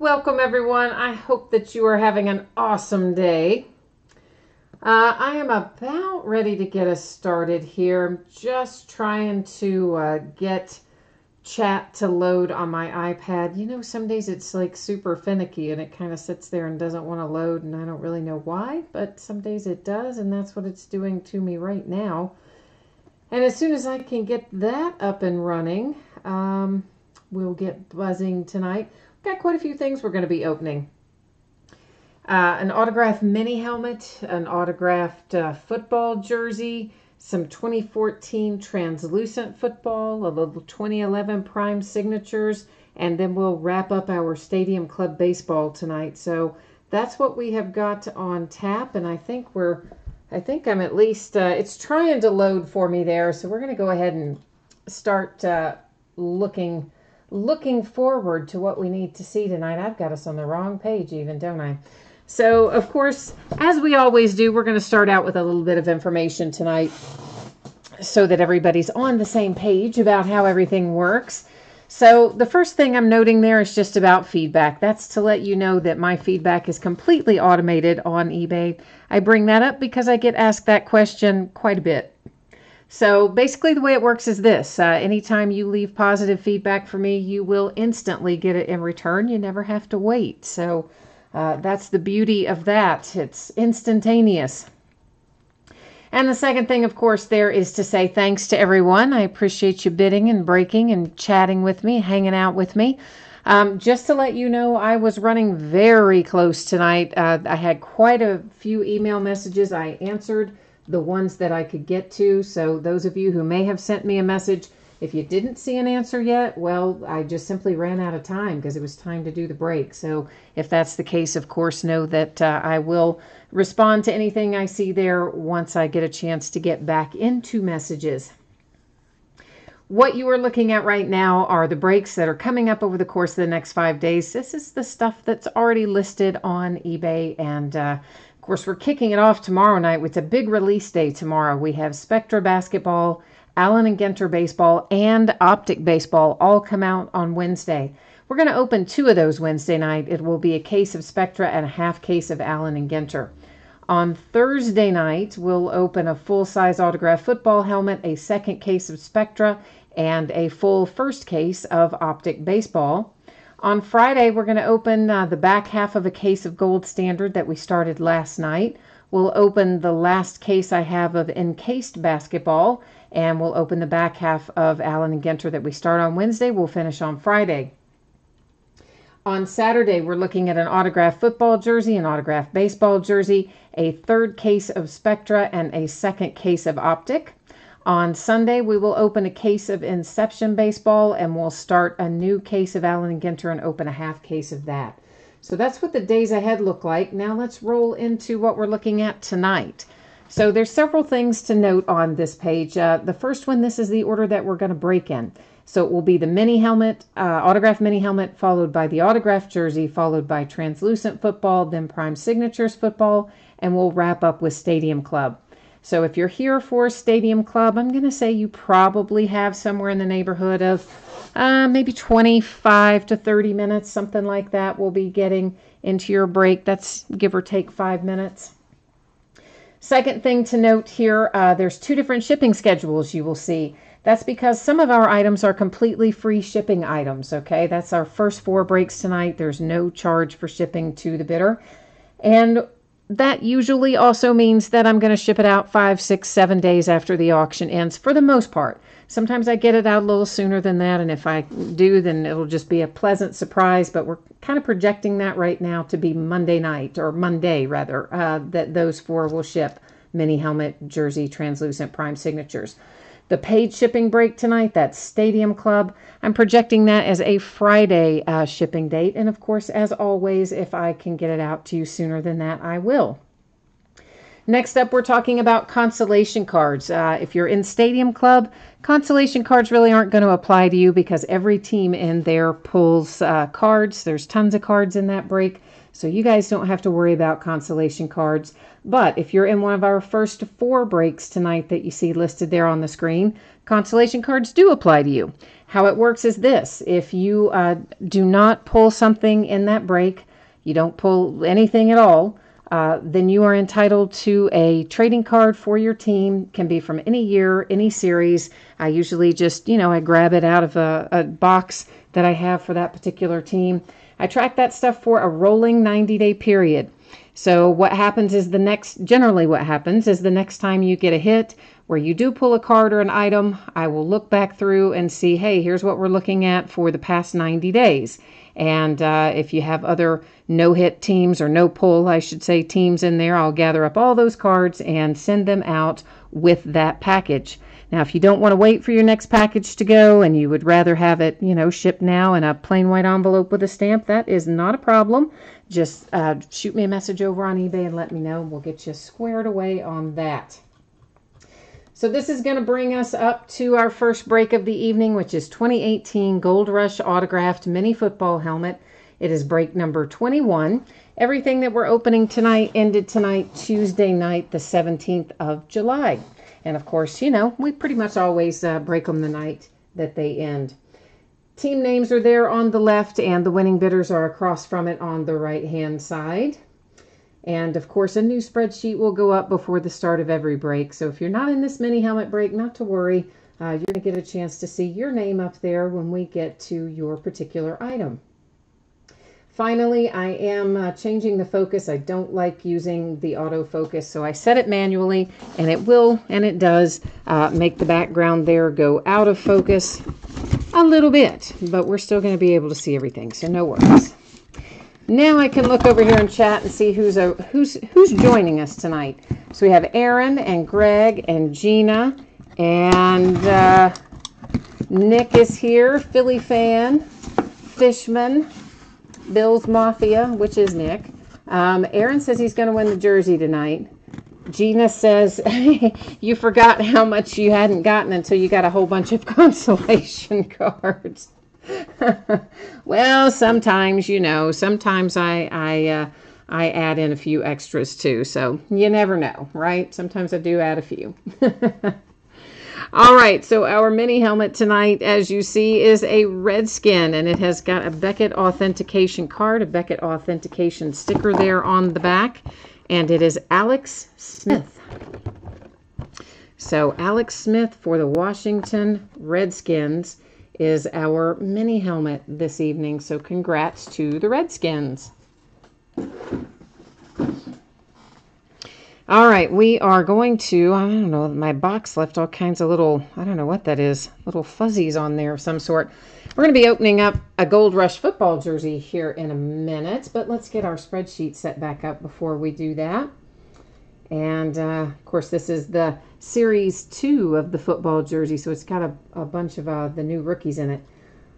Welcome, everyone. I hope that you are having an awesome day. I am about ready to get us started here. I'm just trying to get chat to load on my iPad. You know, some days it's like super finicky and it kind of sits there and doesn't want to load, and I don't really know why, but some days it does, and that's what it's doing to me right now. And as soon as I can get that up and running, we'll get buzzing tonight. Got quite a few things we're going to be opening. An autographed mini helmet, an autographed football jersey, some 2014 translucent football, a little 2011 prime signatures, and then we'll wrap up our Stadium Club baseball tonight. So that's what we have got on tap, and I think I'm at least, it's trying to load for me there, so we're going to go ahead and start looking forward to what we need to see tonight. I've got us on the wrong page even, don't I? So, of course, as we always do, we're going to start out with a little bit of information tonight so that everybody's on the same page about how everything works. So the first thing I'm noting there is just about feedback. That's to let you know that my feedback is completely automated on eBay. I bring that up because I get asked that question quite a bit. So basically the way it works is this. Anytime you leave positive feedback for me, you will instantly get it in return. You never have to wait. So that's the beauty of that. It's instantaneous. And the second thing, of course, there is to say thanks to everyone. I appreciate you bidding and breaking and chatting with me, hanging out with me. Just to let you know, I was running very close tonight. I had quite a few email messages. I answered the ones that I could get to. So those of you who may have sent me a message, if you didn't see an answer yet, well, I just simply ran out of time because it was time to do the break. So if that's the case, of course, know that I will respond to anything I see there once I get a chance to get back into messages. What you are looking at right now are the breaks that are coming up over the course of the next 5 days. This is the stuff that's already listed on eBay, and of course, we're kicking it off tomorrow night. It's a big release day tomorrow. We have Spectra basketball, Allen and Ginter baseball, and Optic baseball all come out on Wednesday. We're going to open 2 of those Wednesday night. It will be a case of Spectra and a half case of Allen and Ginter. On Thursday night, we'll open a full-size autographed football helmet, a second case of Spectra, and a full first case of Optic baseball. On Friday, we're going to open the back half of a case of Gold Standard that we started last night. We'll open the last case I have of encased basketball, and we'll open the back half of Allen and Ginter that we start on Wednesday. We'll finish on Friday. On Saturday, we're looking at an autographed football jersey, an autographed baseball jersey, a third case of Spectra, and a second case of Optic. On Sunday, we will open a case of Inception baseball, and we'll start a new case of Allen and Ginter and open a half case of that. So that's what the days ahead look like. Now let's roll into what we're looking at tonight. So there's several things to note on this page. The first one, this is the order that we're going to break in. So it will be the mini helmet, autographed mini helmet, followed by the autographed jersey, followed by translucent football, then prime signatures football, and we'll wrap up with Stadium Club. So if you're here for Stadium Club, I'm going to say you probably have somewhere in the neighborhood of maybe 25 to 30 minutes, something like that. We'll be getting into your break. That's give or take 5 minutes. Second thing to note here, there's 2 different shipping schedules you will see. That's because some of our items are completely free shipping items, okay? That's our first 4 breaks tonight. There's no charge for shipping to the bidder. And that usually also means that I'm going to ship it out 5, 6, 7 days after the auction ends for the most part. Sometimes I get it out a little sooner than that, and if I do, then it'll just be a pleasant surprise, but we're kind of projecting that right now to be Monday night, or Monday rather, that those 4 will ship: mini helmet, jersey, translucent, prime signatures. The paid shipping break tonight, that's Stadium Club. I'm projecting that as a Friday shipping date. And of course, as always, if I can get it out to you sooner than that, I will. Next up, we're talking about consolation cards. If you're in Stadium Club, consolation cards really aren't going to apply to you because every team in there pulls cards. There's tons of cards in that break. So you guys don't have to worry about consolation cards. But if you're in one of our first 4 breaks tonight that you see listed there on the screen, consolation cards do apply to you. How it works is this. If you do not pull something in that break, you don't pull anything at all, then you are entitled to a trading card for your team. Can be from any year, any series. I usually just, I grab it out of a box that I have for that particular team. I track that stuff for a rolling 90-day period. So what happens is generally what happens is the next time you get a hit where you do pull a card or an item, I will look back through and see, hey, here's what we're looking at for the past 90 days. And if you have other no-hit teams, or no pull, I should say, teams in there, I'll gather up all those cards and send them out with that package. Now, if you don't want to wait for your next package to go and you would rather have it, shipped now in a plain white envelope with a stamp, that is not a problem. Just shoot me a message over on eBay and let me know. We'll get you squared away on that. So this is going to bring us up to our first break of the evening, which is 2018 Gold Rush Autographed Mini Football Helmet. It is break number 21. Everything that we're opening tonight ended tonight, Tuesday night, the 17th of July. And of course, we pretty much always break them the night that they end. Team names are there on the left, and the winning bidders are across from it on the right-hand side. And of course, a new spreadsheet will go up before the start of every break. So if you're not in this mini helmet break, not to worry. You're going to get a chance to see your name up there when we get to your particular item. Finally, I am changing the focus. I don't like using the autofocus, so I set it manually, and it does make the background there go out of focus a little bit, but we're still going to be able to see everything, so no worries. Now I can look over here and chat and see who's joining us tonight. So we have Aaron and Greg and Gina, and Nick is here, Philly fan, Fishman, Bills Mafia, which is Nick. Aaron says he's going to win the jersey tonight. Gina says you forgot how much you hadn't gotten until you got a whole bunch of consolation cards. Well, sometimes, sometimes I add in a few extras too. So you never know, right? Sometimes I do add a few. All right, so our mini helmet tonight, as you see, is a Redskin, and it has got a Beckett authentication card, a Beckett authentication sticker there on the back, and it is Alex Smith. So Alex Smith for the Washington Redskins is our mini helmet this evening, so congrats to the Redskins. All right, we are going to, I don't know, my box left all kinds of little, I don't know what that is, little fuzzies on there of some sort. We're going to be opening up a Gold Rush football jersey here in a minute, but let's get our spreadsheet set back up before we do that. And, of course, this is the Series 2 of the football jersey, so it's got a bunch of the new rookies in it.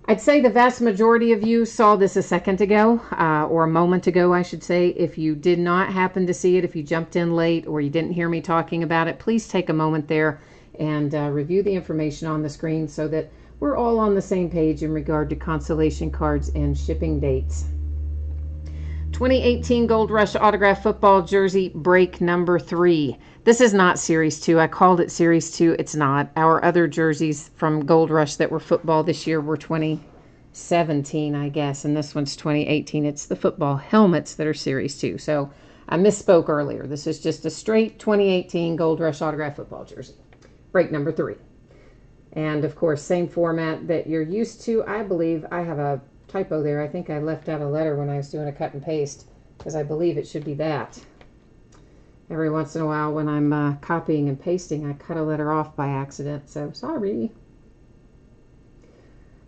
I'd say the vast majority of you saw this a second ago, or a moment ago, I should say. If you did not happen to see it, if you jumped in late or you didn't hear me talking about it, please take a moment there and review the information on the screen so that we're all on the same page in regard to consolation cards and shipping dates. 2018 Gold Rush Autograph Football Jersey break number 3. This is not Series 2. I called it Series 2. It's not. Our other jerseys from Gold Rush that were football this year were 2017, I guess, and this one's 2018. It's the football helmets that are Series 2. So I misspoke earlier. This is just a straight 2018 Gold Rush Autograph Football Jersey. Break number 3. And, of course, same format that you're used to. I believe I have a typo there. I think I left out a letter when I was doing a cut and paste, because I believe it should be that. Every once in a while when I'm copying and pasting, I cut a letter off by accident, so sorry.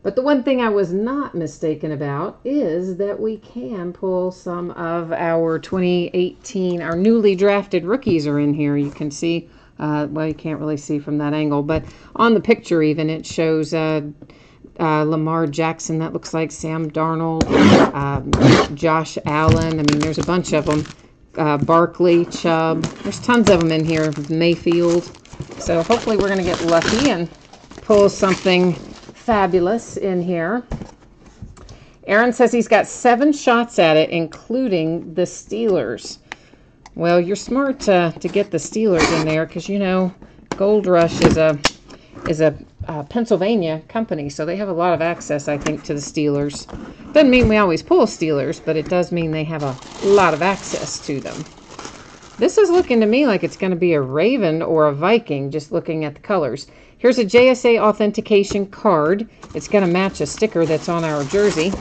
But the one thing I was not mistaken about is that we can pull some of our 2018, our newly drafted rookies are in here. You can see, well, you can't really see from that angle, but on the picture even, it shows Lamar Jackson, that looks like Sam Darnold, Josh Allen. I mean, there's a bunch of them. Barkley, Chubb. There's tons of them in here. Mayfield. So hopefully we're going to get lucky and pull something fabulous in here. Aaron says he's got 7 shots at it, including the Steelers. Well, you're smart to get the Steelers in there because, you know, Gold Rush is a Pennsylvania company, so they have a lot of access, I think, to the Steelers. Doesn't mean we always pull Steelers, but it does mean they have a lot of access to them. This is looking to me like it's going to be a Raven or a Viking, just looking at the colors. Here's a JSA authentication card. It's going to match a sticker that's on our jersey.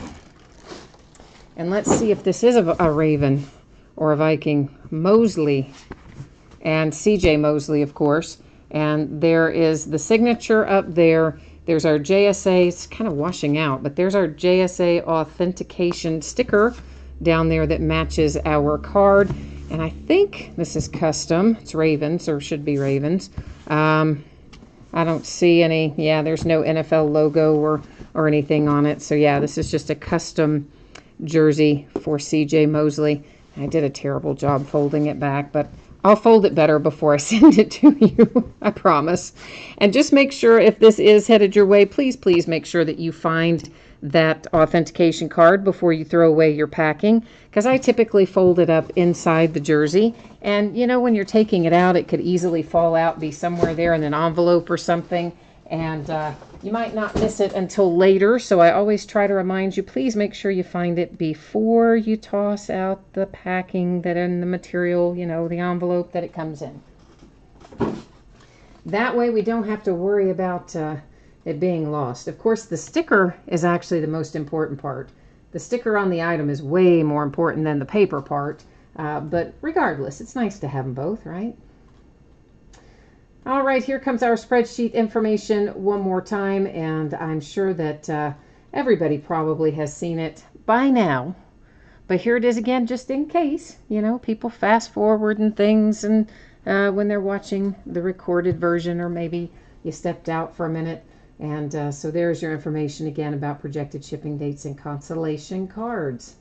And let's see if this is a Raven or a Viking. Mosley and CJ Mosley, of course. And there is the signature up there. There's our JSA. It's kind of washing out, but there's our JSA authentication sticker down there that matches our card. And I think this is custom. It's Ravens, or should be Ravens. I don't see any. Yeah, there's no NFL logo or anything on it. So yeah, this is just a custom jersey for CJ Mosley. I did a terrible job folding it back, but I'll fold it better before I send it to you, I promise. And just make sure if this is headed your way, please make sure that you find that authentication card before you throw away your packing, because I typically fold it up inside the jersey. And, you know, when you're taking it out, it could easily fall out, be somewhere there in an envelope or something, and you might not miss it until later. So I always try to remind you, please make sure you find it before you toss out the packing that in the material, you know, the envelope that it comes in. That way we don't have to worry about it being lost. Of course, the sticker is actually the most important part. The sticker on the item is way more important than the paper part, but regardless, it's nice to have them both, right? All right, here comes our spreadsheet information one more time, and I'm sure that everybody probably has seen it by now. But here it is again, just in case, you know, people fast forward and things, and when they're watching the recorded version, or maybe you stepped out for a minute. And so there's your information again about projected shipping dates and consolation cards.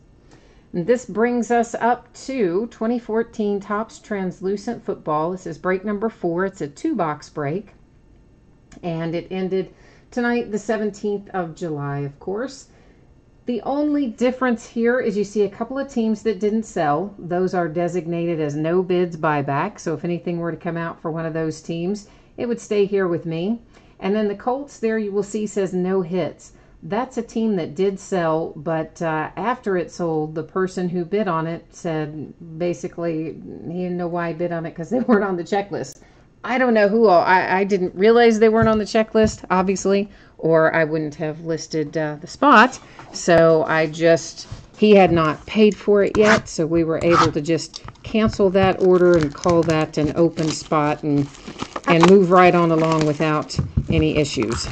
And this brings us up to 2014 Topps Translucent Football. This is break number 4. It's a 2-box break. And it ended tonight, the 17th of July, of course. The only difference here is you see a couple of teams that didn't sell. Those are designated as no bids buyback. So if anything were to come out for one of those teams, it would stay here with me. And then the Colts there you will see says no hits. That's a team that did sell, but after it sold, the person who bid on it said basically he didn't know why he bid on it because they weren't on the checklist. I don't know who all. I didn't realize they weren't on the checklist, obviously, or I wouldn't have listed the spot. So he had not paid for it yet, so we were able to just cancel that order and call that an open spot and move right on along without any issues.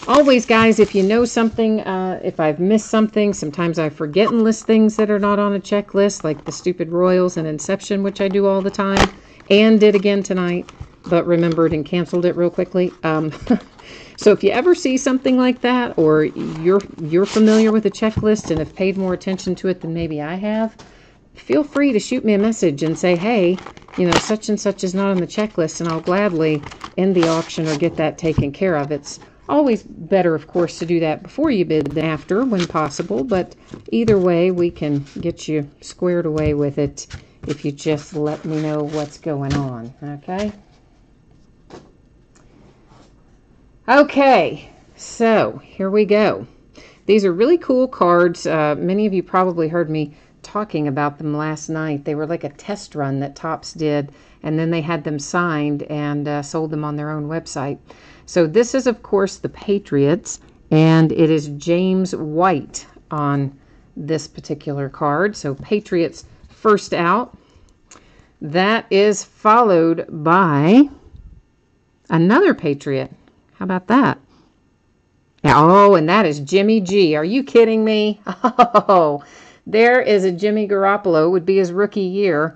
Always, guys, if you know something, if I've missed something, sometimes I forget and list things that are not on a checklist, like the stupid Royals and Inception, which I do all the time, and did again tonight, but remembered and canceled it real quickly. So if you ever see something like that, or you're familiar with a checklist and have paid more attention to it than maybe I have, feel free to shoot me a message and say, hey, you know, such and such is not on the checklist, and I'll gladly end the auction or get that taken care of. It's always better, of course, to do that before you bid than after when possible, but either way, we can get you squared away with it if you just let me know what's going on, okay? Okay, so here we go. These are really cool cards. Many of you probably heard me talking about them last night. They were like a test run that Topps did, and then they had them signed and sold them on their own website. So this is, of course, the Patriots, and it is James White on this particular card. So Patriots first out. That is followed by another Patriot. How about that? Oh, and that is Jimmy G. Are you kidding me? Oh, there is a Jimmy Garoppolo. Would be his rookie year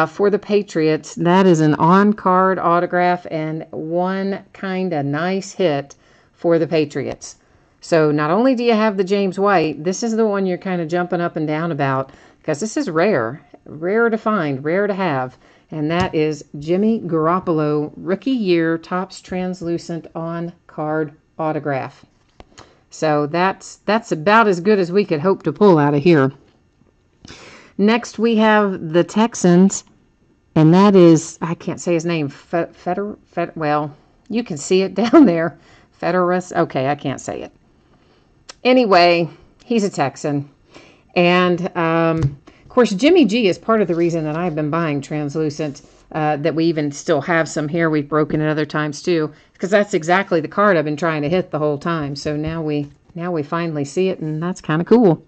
for the Patriots. That is an on-card autograph and one kind of nice hit for the Patriots. So not only do you have the James White, this is the one you're kind of jumping up and down about because this is rare to find, rare to have. And that is Jimmy Garoppolo, rookie year, Topps Translucent on-card autograph. So that's about as good as we could hope to pull out of here. Next, we have the Texans, and that is, I can't say his name, well, you can see it down there. Federus? Okay, I can't say it. Anyway, he's a Texan. And, of course, Jimmy G is part of the reason that I've been buying translucent, that we even still have some here. We've broken it other times, too, because that's exactly the card I've been trying to hit the whole time. So now we finally see it, and that's kind of cool.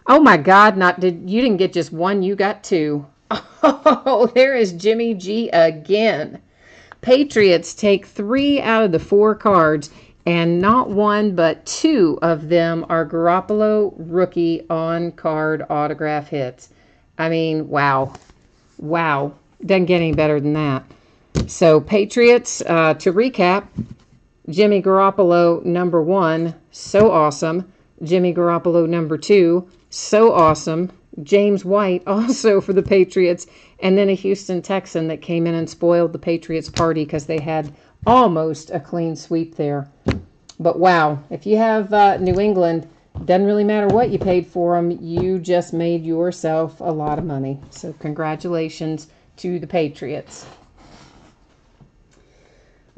Oh, my God, you didn't get just one, you got two. Oh, there is Jimmy G again. Patriots take 3 out of the 4 cards, and not one but 2 of them are Garoppolo rookie on-card autograph hits. I mean, wow. Wow. Doesn't get any better than that. So, Patriots, to recap, Jimmy Garoppolo, number 1, so awesome. Jimmy Garoppolo, number 2, so awesome. James White, also for the Patriots, and then a Houston Texan that came in and spoiled the Patriots party because they had almost a clean sweep there. But wow, if you have New England, doesn't really matter what you paid for them, you just made yourself a lot of money. So congratulations to the Patriots.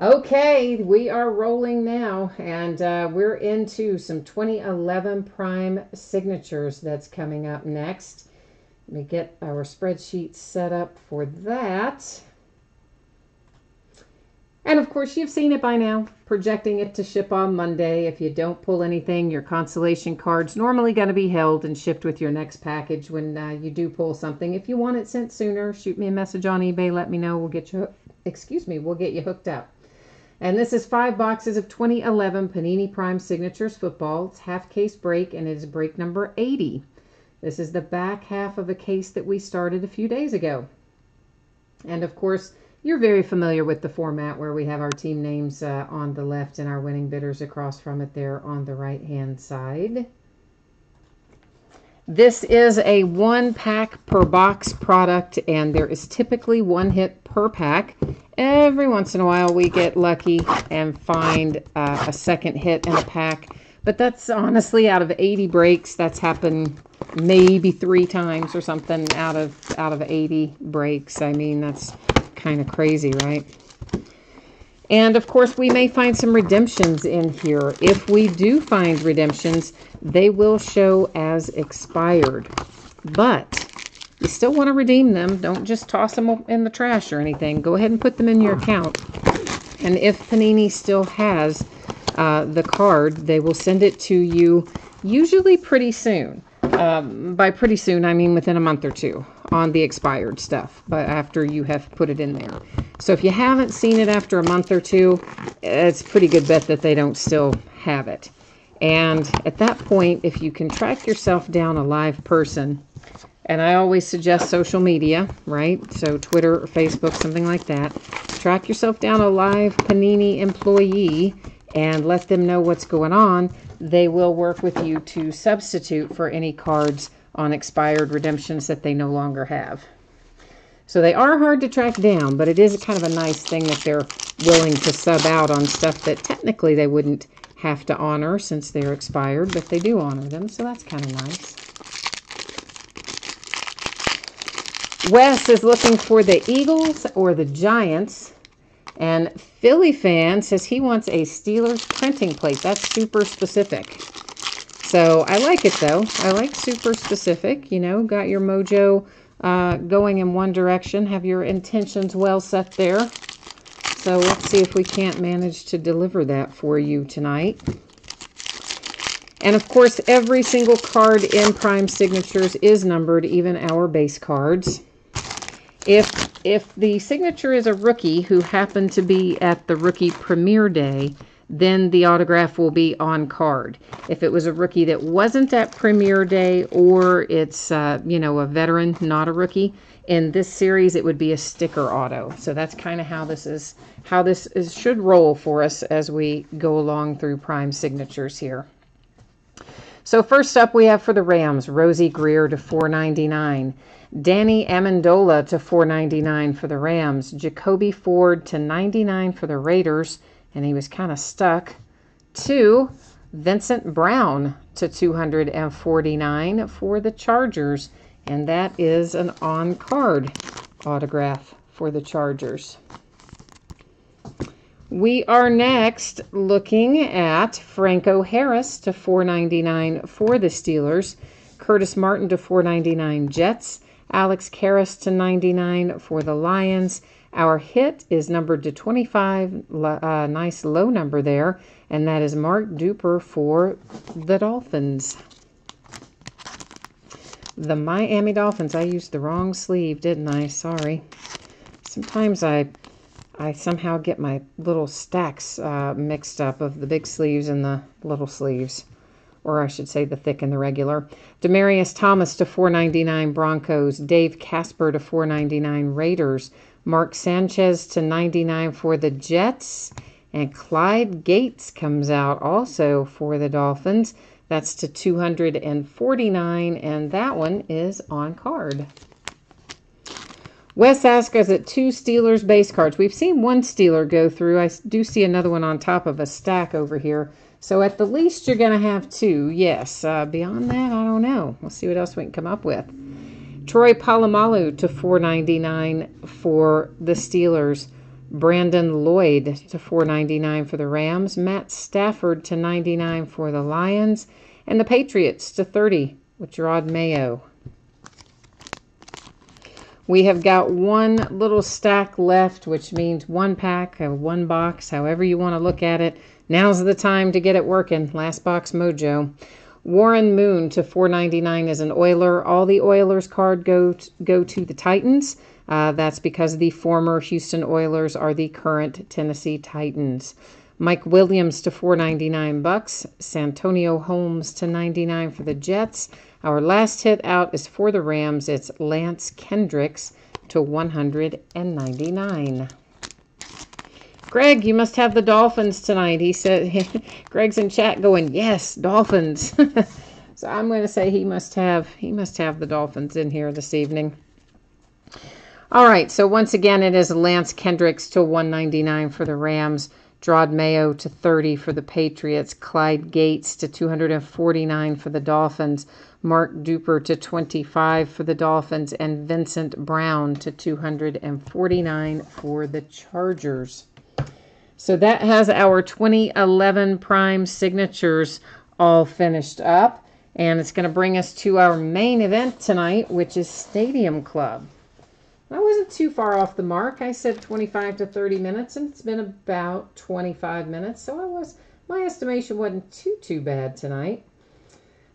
Okay, we are rolling now, and we're into some 2011 Prime signatures that's coming up next. Let me get our spreadsheet set up for that. And of course, you've seen it by now, projecting it to ship on Monday. If you don't pull anything, your consolation card's normally going to be held and shipped with your next package when you do pull something. If you want it sent sooner, shoot me a message on eBay, let me know. We'll get you, we'll get you hooked up. And this is 5 boxes of 2011 Panini Prime Signatures football. It's half case break, and it is break number 80. This is the back half of a case that we started a few days ago. And of course, you're very familiar with the format where we have our team names on the left and our winning bidders across from it there on the right-hand side. This is a 1-pack per box product, and there is typically 1 hit per pack. Every once in a while we get lucky and find a second hit in a pack, but that's honestly out of 80 breaks. That's happened maybe 3 times or something out of 80 breaks. I mean, that's kind of crazy, right? And of course, we may find some redemptions in here. If we do find redemptions, they will show as expired. But you still want to redeem them. Don't just toss them in the trash or anything. Go ahead and put them in your account. And if Panini still has the card, they will send it to you usually pretty soon. By pretty soon, I mean within a month or 2 on the expired stuff, but after you have put it in there. So if you haven't seen it after a month or 2, it's a pretty good bet that they don't still have it. And at that point, if you can track yourself down a live person, and I always suggest social media, right? So Twitter or Facebook, something like that. Track yourself down a live Panini employee and let them know what's going on. They will work with you to substitute for any cards on expired redemptions that they no longer have. So they are hard to track down, but it is kind of a nice thing that they're willing to sub out on stuff that technically they wouldn't have to honor since they're expired, but they do honor them, so that's kind of nice. Wes is looking for the Eagles or the Giants. And Philly fan says he wants a Steelers printing plate. That's super specific. So I like it, though. I like super specific. You know, got your mojo going in one direction. Have your intentions well set there. So let's see if we can't manage to deliver that for you tonight. And, of course, every single card in Prime Signatures is numbered, even our base cards. If the signature is a rookie who happened to be at the rookie premiere day, then the autograph will be on card. If it was a rookie that wasn't at premiere day, or it's you know, a veteran, not a rookie, in this series it would be a sticker auto. So that's kind of how this should roll for us as we go along through Prime Signatures here. So first up we have for the Rams, Rosie Greer to $4.99. Danny Amendola to $4.99 for the Rams. Jacoby Ford to $99 for the Raiders, and he was kind of stuck. To Vincent Brown to 249 for the Chargers. And that is an on-card autograph for the Chargers. We are next looking at Franco Harris to 499 for the Steelers, Curtis Martin to 499 Jets, Alex Karras to 99 for the Lions. Our hit is numbered to 25, nice low number there, and that is Mark Duper for the Dolphins. The Miami Dolphins. I used the wrong sleeve, didn't I? Sorry. Sometimes I somehow get my little stacks mixed up of the big sleeves and the little sleeves. Or I should say the thick and the regular. Demaryius Thomas to 499 Broncos. Dave Casper to 499 Raiders. Mark Sanchez to 99 for the Jets. And Clyde Gates comes out also for the Dolphins. That's to 249, and that one is on card. Wes asked us at 2 Steelers base cards. We've seen one Steeler go through. I do see another one on top of a stack over here. So at the least, you're going to have 2. Yes. Beyond that, I don't know. We'll see what else we can come up with. Troy Polamalu to 499 for the Steelers. Brandon Lloyd to 499 for the Rams. Matt Stafford to 99 for the Lions. And the Patriots to 30 with Gerard Mayo. We have got one little stack left, which means one pack, one box, however you want to look at it. Now's the time to get it working. Last box mojo. Warren Moon to 499 is an Oiler. All the Oilers card go to the Titans. That's because the former Houston Oilers are the current Tennessee Titans. Mike Williams to 499 bucks. Santonio Holmes to 99 for the Jets. Our last hit out is for the Rams. It's Lance Kendricks to 199. Greg, you must have the Dolphins tonight. He said, Greg's in chat going, yes, Dolphins. So I'm going to say he must have the Dolphins in here this evening. All right, so once again, it is Lance Kendricks to 199 for the Rams. Gerard Mayo to 30 for the Patriots. Clyde Gates to 249 for the Dolphins. Mark Duper to 25 for the Dolphins. And Vincent Brown to 249 for the Chargers. So that has our 2011 Prime signatures all finished up. And it's going to bring us to our main event tonight, which is Stadium Club. I wasn't too far off the mark. I said 25 to 30 minutes, and it's been about 25 minutes. So my estimation wasn't too bad tonight.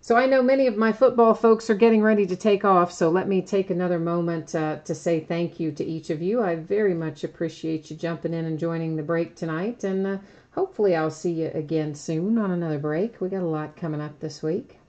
So I know many of my football folks are getting ready to take off, so let me take another moment to say thank you to each of you. I very much appreciate you jumping in and joining the break tonight, and hopefully I'll see you again soon on another break. We got a lot coming up this week.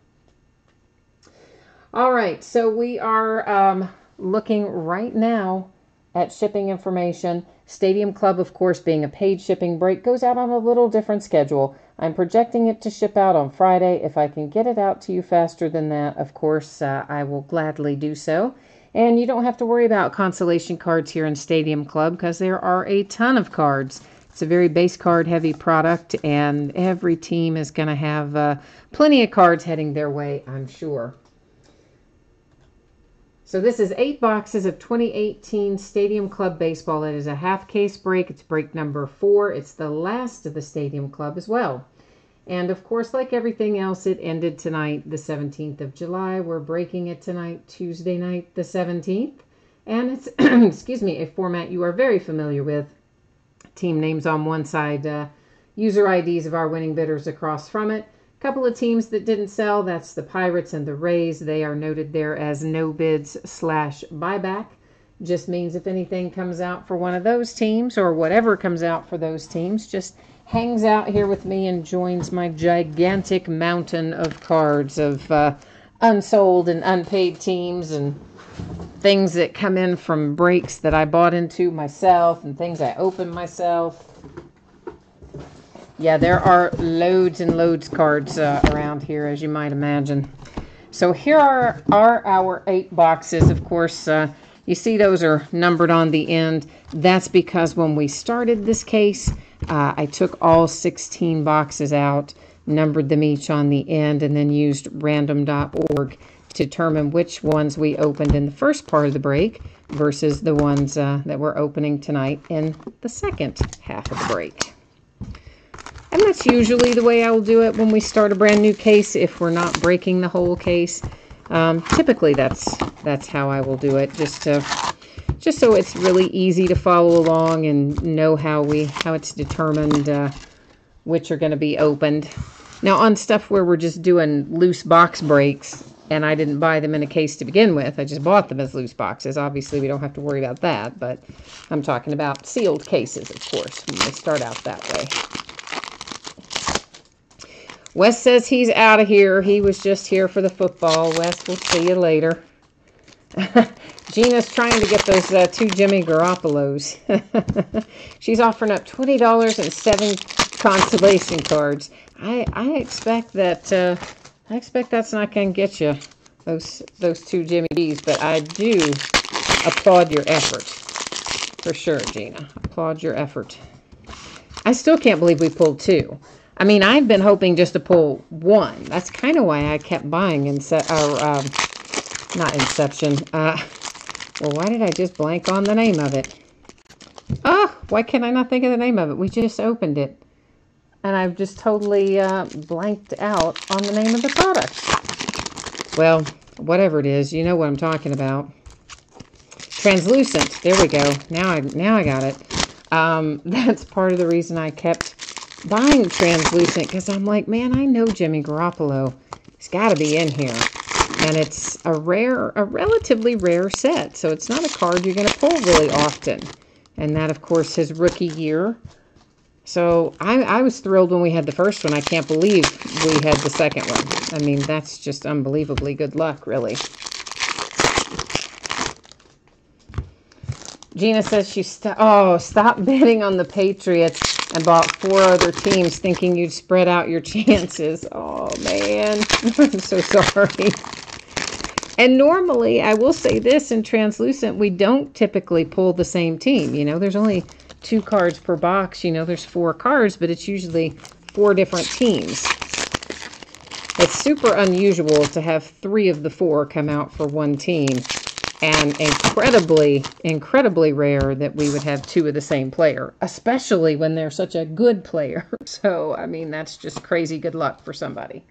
All right, so we are looking right now at shipping information. Stadium Club, of course, being a paid shipping break, goes out on a little different schedule. I'm projecting it to ship out on Friday. If I can get it out to you faster than that, of course, I will gladly do so. And you don't have to worry about consolation cards here in Stadium Club because there are a ton of cards. It's a very base card heavy product, and every team is going to have plenty of cards heading their way, I'm sure. So this is 8 boxes of 2018 Stadium Club Baseball. It is a half case break. It's break number 4. It's the last of the Stadium Club as well. And of course, like everything else, it ended tonight, the 17th of July. We're breaking it tonight, Tuesday night, the 17th. And it's, excuse me, a format you are very familiar with. Team names on one side, user IDs of our winning bidders across from it. Couple of teams that didn't sell, that's the Pirates and the Rays. They are noted there as no bids / buyback. Just means if anything comes out for one of those teams or whatever comes out for those teams, just hangs out here with me and joins my gigantic mountain of cards of unsold and unpaid teams and things that come in from breaks that I bought into myself and things I opened myself. Yeah, there are loads and loads cards around here, as you might imagine. So here are our 8 boxes. Of course, you see those are numbered on the end. That's because when we started this case, I took all 16 boxes out numbered them each on the end, and then used random.org to determine which ones we opened in the first part of the break versus the ones that we're opening tonight in the second half of the break. And that's usually the way I will do it when we start a brand new case, if we're not breaking the whole case. Typically that's how I will do it, just so it's really easy to follow along and know how it's determined which are going to be opened. Now, on stuff where we're just doing loose box breaks, and I didn't buy them in a case to begin with, I just bought them as loose boxes. Obviously, we don't have to worry about that, but I'm talking about sealed cases, of course, when they start out that way. Wes says he's out of here. He was just here for the football. Wes, we'll see you later. Gina's trying to get those 2 Jimmy Garoppolos. She's offering up $20 and 7 consolation cards. I expect that that's not going to get you those 2 Jimmy B's, but I do applaud your effort. For sure, Gina. Applaud your effort. I still can't believe we pulled 2. I mean, I've been hoping just to pull 1. That's kind of why I kept buying not Inception. Well, why did I just blank on the name of it? Oh, why can I not think of the name of it? We just opened it. And I've just totally blanked out on the name of the product. Well, whatever it is, you know what I'm talking about. Translucent. There we go. Now I got it. That's part of the reason I kept buying translucent, because I'm like, man, I know Jimmy Garoppolo. He's got to be in here. And it's a relatively rare set, so it's not a card you're going to pull really often. And that, of course, his rookie year. So I was thrilled when we had the first one. I can't believe we had the second one. I mean, that's just unbelievably good luck, really. Gina says she stop betting on the Patriots and bought 4 other teams thinking you'd spread out your chances. Oh, man. I'm so sorry. And normally, I will say this, in Translucent, we don't typically pull the same team. You know, there's only 2 cards per box. You know, there's 4 cards, but it's usually 4 different teams. It's super unusual to have 3 of the 4 come out for one team. And incredibly rare that we would have 2 of the same player, especially when they're such a good player. So, I mean, that's just crazy good luck for somebody.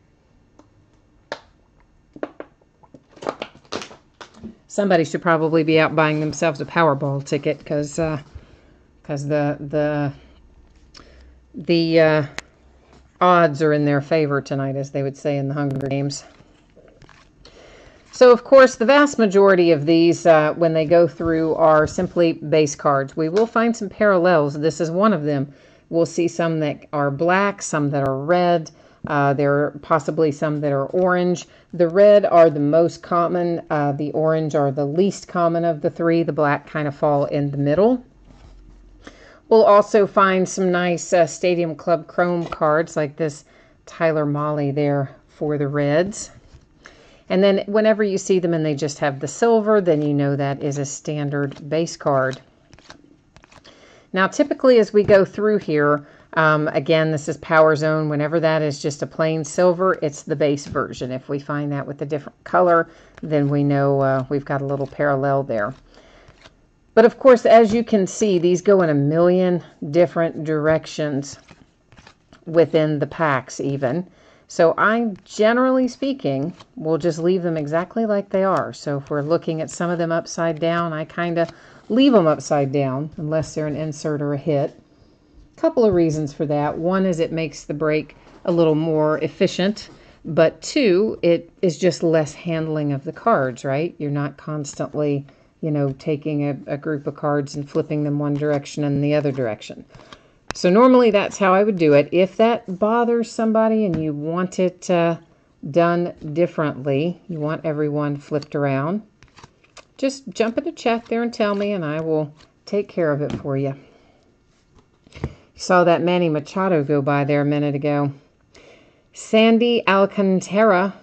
Somebody should probably be out buying themselves a Powerball ticket, because the odds are in their favor tonight, as they would say in the Hunger Games. So, of course, the vast majority of these, when they go through, are simply base cards. We will find some parallels. This is one of them. We'll see some that are black, some that are red. There are possibly some that are orange. The red are the most common. The orange are the least common of the 3. The black kind of fall in the middle. We'll also find some nice Stadium Club Chrome cards, like this Tyler Mahle there for the Reds. And then whenever you see them and they just have the silver, then you know that is a standard base card. Now, typically as we go through here, again, this is Power Zone. Whenever that is just a plain silver, it's the base version. If we find that with a different color, then we know we've got a little parallel there. But of course, as you can see, these go in a million different directions within the packs even. So I, generally speaking, will just leave them exactly like they are. So if we're looking at some of them upside down, I kind of leave them upside down unless they're an insert or a hit. A couple of reasons for that. One is it makes the break a little more efficient. But 2, it is just less handling of the cards, right? You're not constantly, you know, taking a group of cards and flipping them one direction and the other direction. So normally that's how I would do it. If that bothers somebody and you want it done differently, you want everyone flipped around, just jump in the chat there and tell me, and I will take care of it for you. You saw that Manny Machado go by there a minute ago. Sandy Alcantara,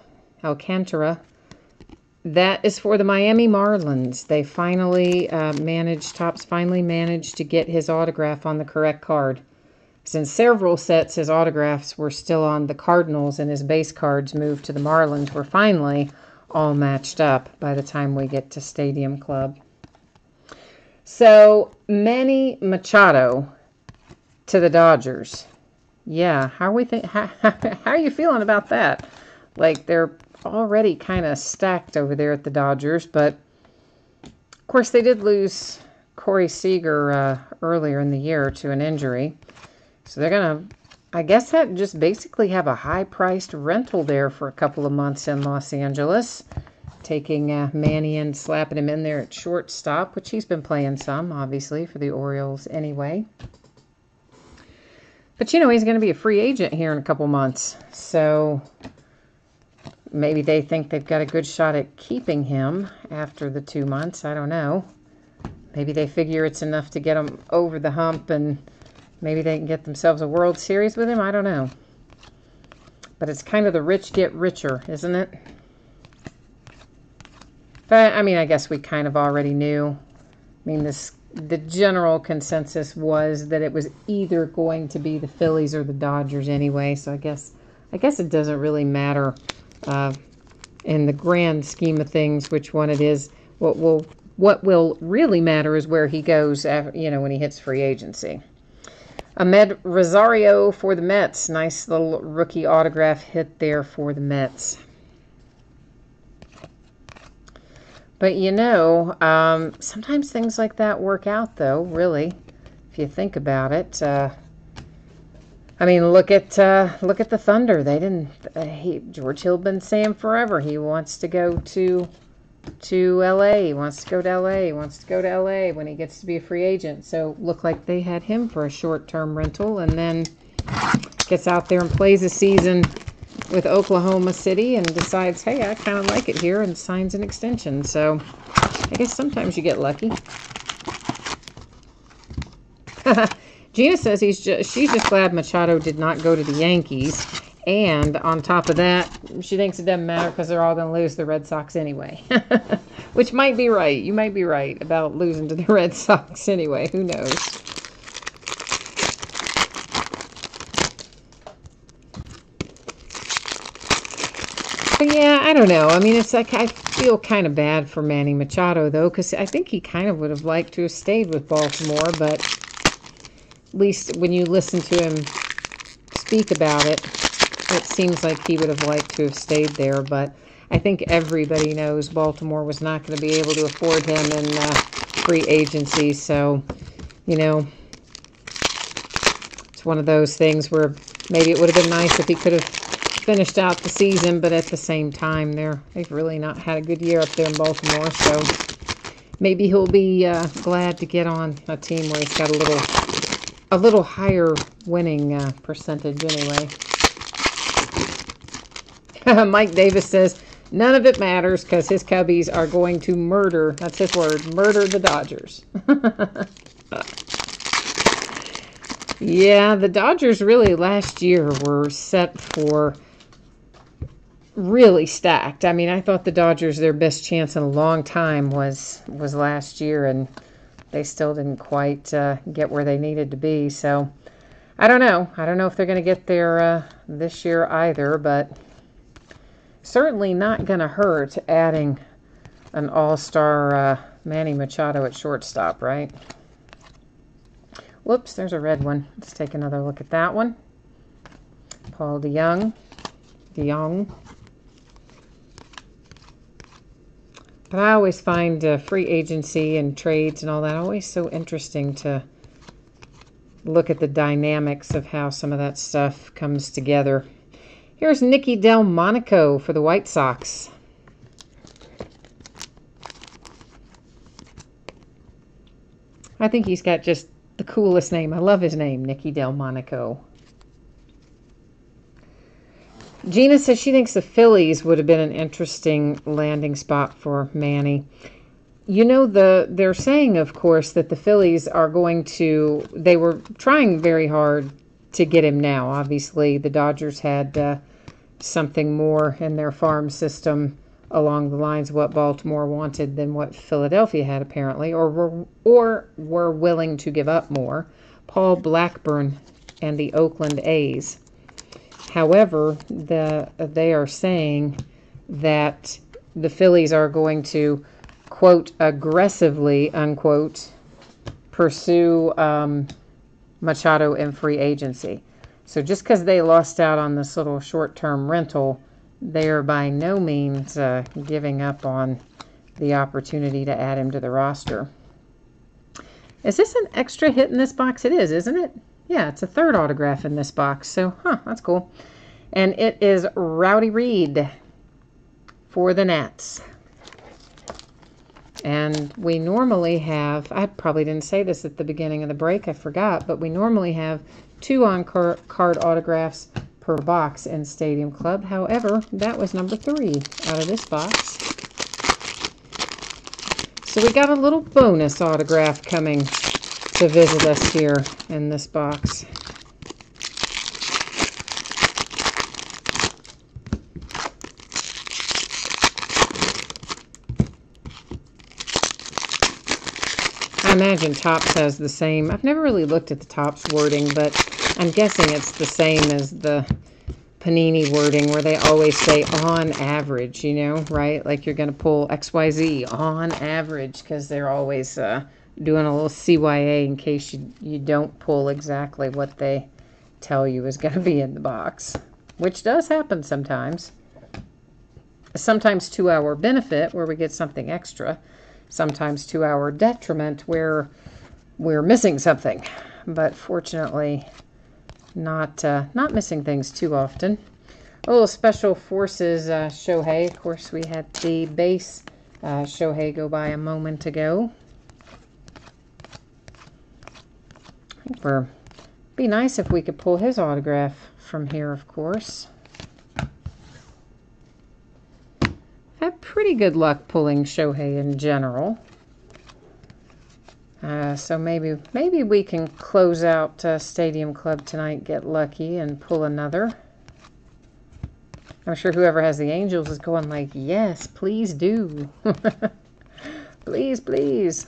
that is for the Miami Marlins. They finally Topps finally managed to get his autograph on the correct card. Since several sets, his autographs were still on the Cardinals and his base cards moved to the Marlins, were finally all matched up by the time we get to Stadium Club. So, Manny Machado to the Dodgers. Yeah, how are you feeling about that? Like, they're already kind of stacked over there at the Dodgers, but of course they did lose Corey Seager earlier in the year to an injury. So they're going to, I guess, just basically have a high-priced rental there for a couple of months in Los Angeles. Taking Manny and slapping him in there at shortstop, which he's been playing some, obviously, for the Orioles anyway. But, you know, he's going to be a free agent here in a couple months. So maybe they think they've got a good shot at keeping him after the 2 months. I don't know. Maybe they figure it's enough to get him over the hump and maybe they can get themselves a World Series with him. I don't know. But it's kind of the rich get richer, isn't it? But, I mean, I guess we kind of already knew. I mean, the general consensus was that it was either going to be the Phillies or the Dodgers anyway. So I guess it doesn't really matter in the grand scheme of things which one it is. What will really matter is where he goes after, you know, when he hits free agency. Ahmed Rosario for the Mets. Nice little rookie autograph hit there for the Mets. But, you know, sometimes things like that work out, though, really, if you think about it. I mean, look at the Thunder. They didn't. George Hill been saying forever he wants to go to L.A. He wants to go to L.A. He wants to go to L.A. when he gets to be a free agent. So, looked like they had him for a short-term rental, and then gets out there and plays a season with Oklahoma City and decides, hey, I kind of like it here, and signs an extension. So I guess sometimes you get lucky. Gina says she's just glad Machado did not go to the Yankees. And on top of that, she thinks it doesn't matter because they're all going to lose the Red Sox anyway. Which might be right. You might be right about losing to the Red Sox anyway. Who knows? But yeah, I don't know. I mean, it's like I feel kind of bad for Manny Machado, though, because I think he kind of would have liked to have stayed with Baltimore, but at least when you listen to him speak about it, it seems like he would have liked to have stayed there. But I think everybody knows Baltimore was not going to be able to afford him in free agency. So, you know, it's one of those things where maybe it would have been nice if he could have finished out the season, but at the same time, they've really not had a good year up there in Baltimore, so maybe he'll be glad to get on a team where he's got a little higher winning percentage anyway. Mike Davis says, none of it matters because his Cubbies are going to murder, that's his word, murder the Dodgers. Yeah, the Dodgers really last year were set for really stacked. I mean, I thought the Dodgers, their best chance in a long time was last year, and they still didn't quite get where they needed to be. So, I don't know. I don't know if they're going to get there this year either, but certainly not going to hurt adding an all-star Manny Machado at shortstop, right? Whoops, there's a red one. Let's take another look at that one. Paul DeJong. But I always find free agency and trades and all that always so interesting to look at the dynamics of how some of that stuff comes together. Here's Nicky Delmonico for the White Sox. I think he's got just the coolest name. I love his name, Nicky Delmonico. Gina says she thinks the Phillies would have been an interesting landing spot for Manny. You know, they're saying, of course, that the Phillies are going to, they were trying very hard to get him now. Obviously, the Dodgers had something more in their farm system along the lines of what Baltimore wanted than what Philadelphia had, apparently, or were willing to give up more. Paul Blackburn and the Oakland A's. However, they are saying that the Phillies are going to, quote, aggressively, unquote, pursue Machado in free agency. So just because they lost out on this little short-term rental, they are by no means giving up on the opportunity to add him to the roster. Is this an extra hit in this box? It is, isn't it? Yeah, it's a third autograph in this box. So, that's cool. And it is Rowdy Reed for the Nats. And we normally have, I probably didn't say this at the beginning of the break, I forgot, but we normally have 2 on-card autographs per box in Stadium Club. However, that was number 3 out of this box. So we got a little bonus autograph coming to visit us here in this box. I imagine Topps has the same. I've never really looked at the Topps wording, but I'm guessing it's the same as the Panini wording where they always say on average, you know, right? Like you're going to pull XYZ on average because they're always doing a little CYA in case you don't pull exactly what they tell you is going to be in the box, which does happen sometimes. Sometimes to our benefit where we get something extra, sometimes to our detriment where we're missing something, but fortunately not missing things too often. A little Special Forces Shohei. Of course, we had the base Shohei go by a moment ago. Be nice if we could pull his autograph from here, of course. I've had pretty good luck pulling Shohei in general. So maybe we can close out Stadium Club tonight, get lucky, and pull another. I'm sure whoever has the Angels is going like, yes, please do. Please, please.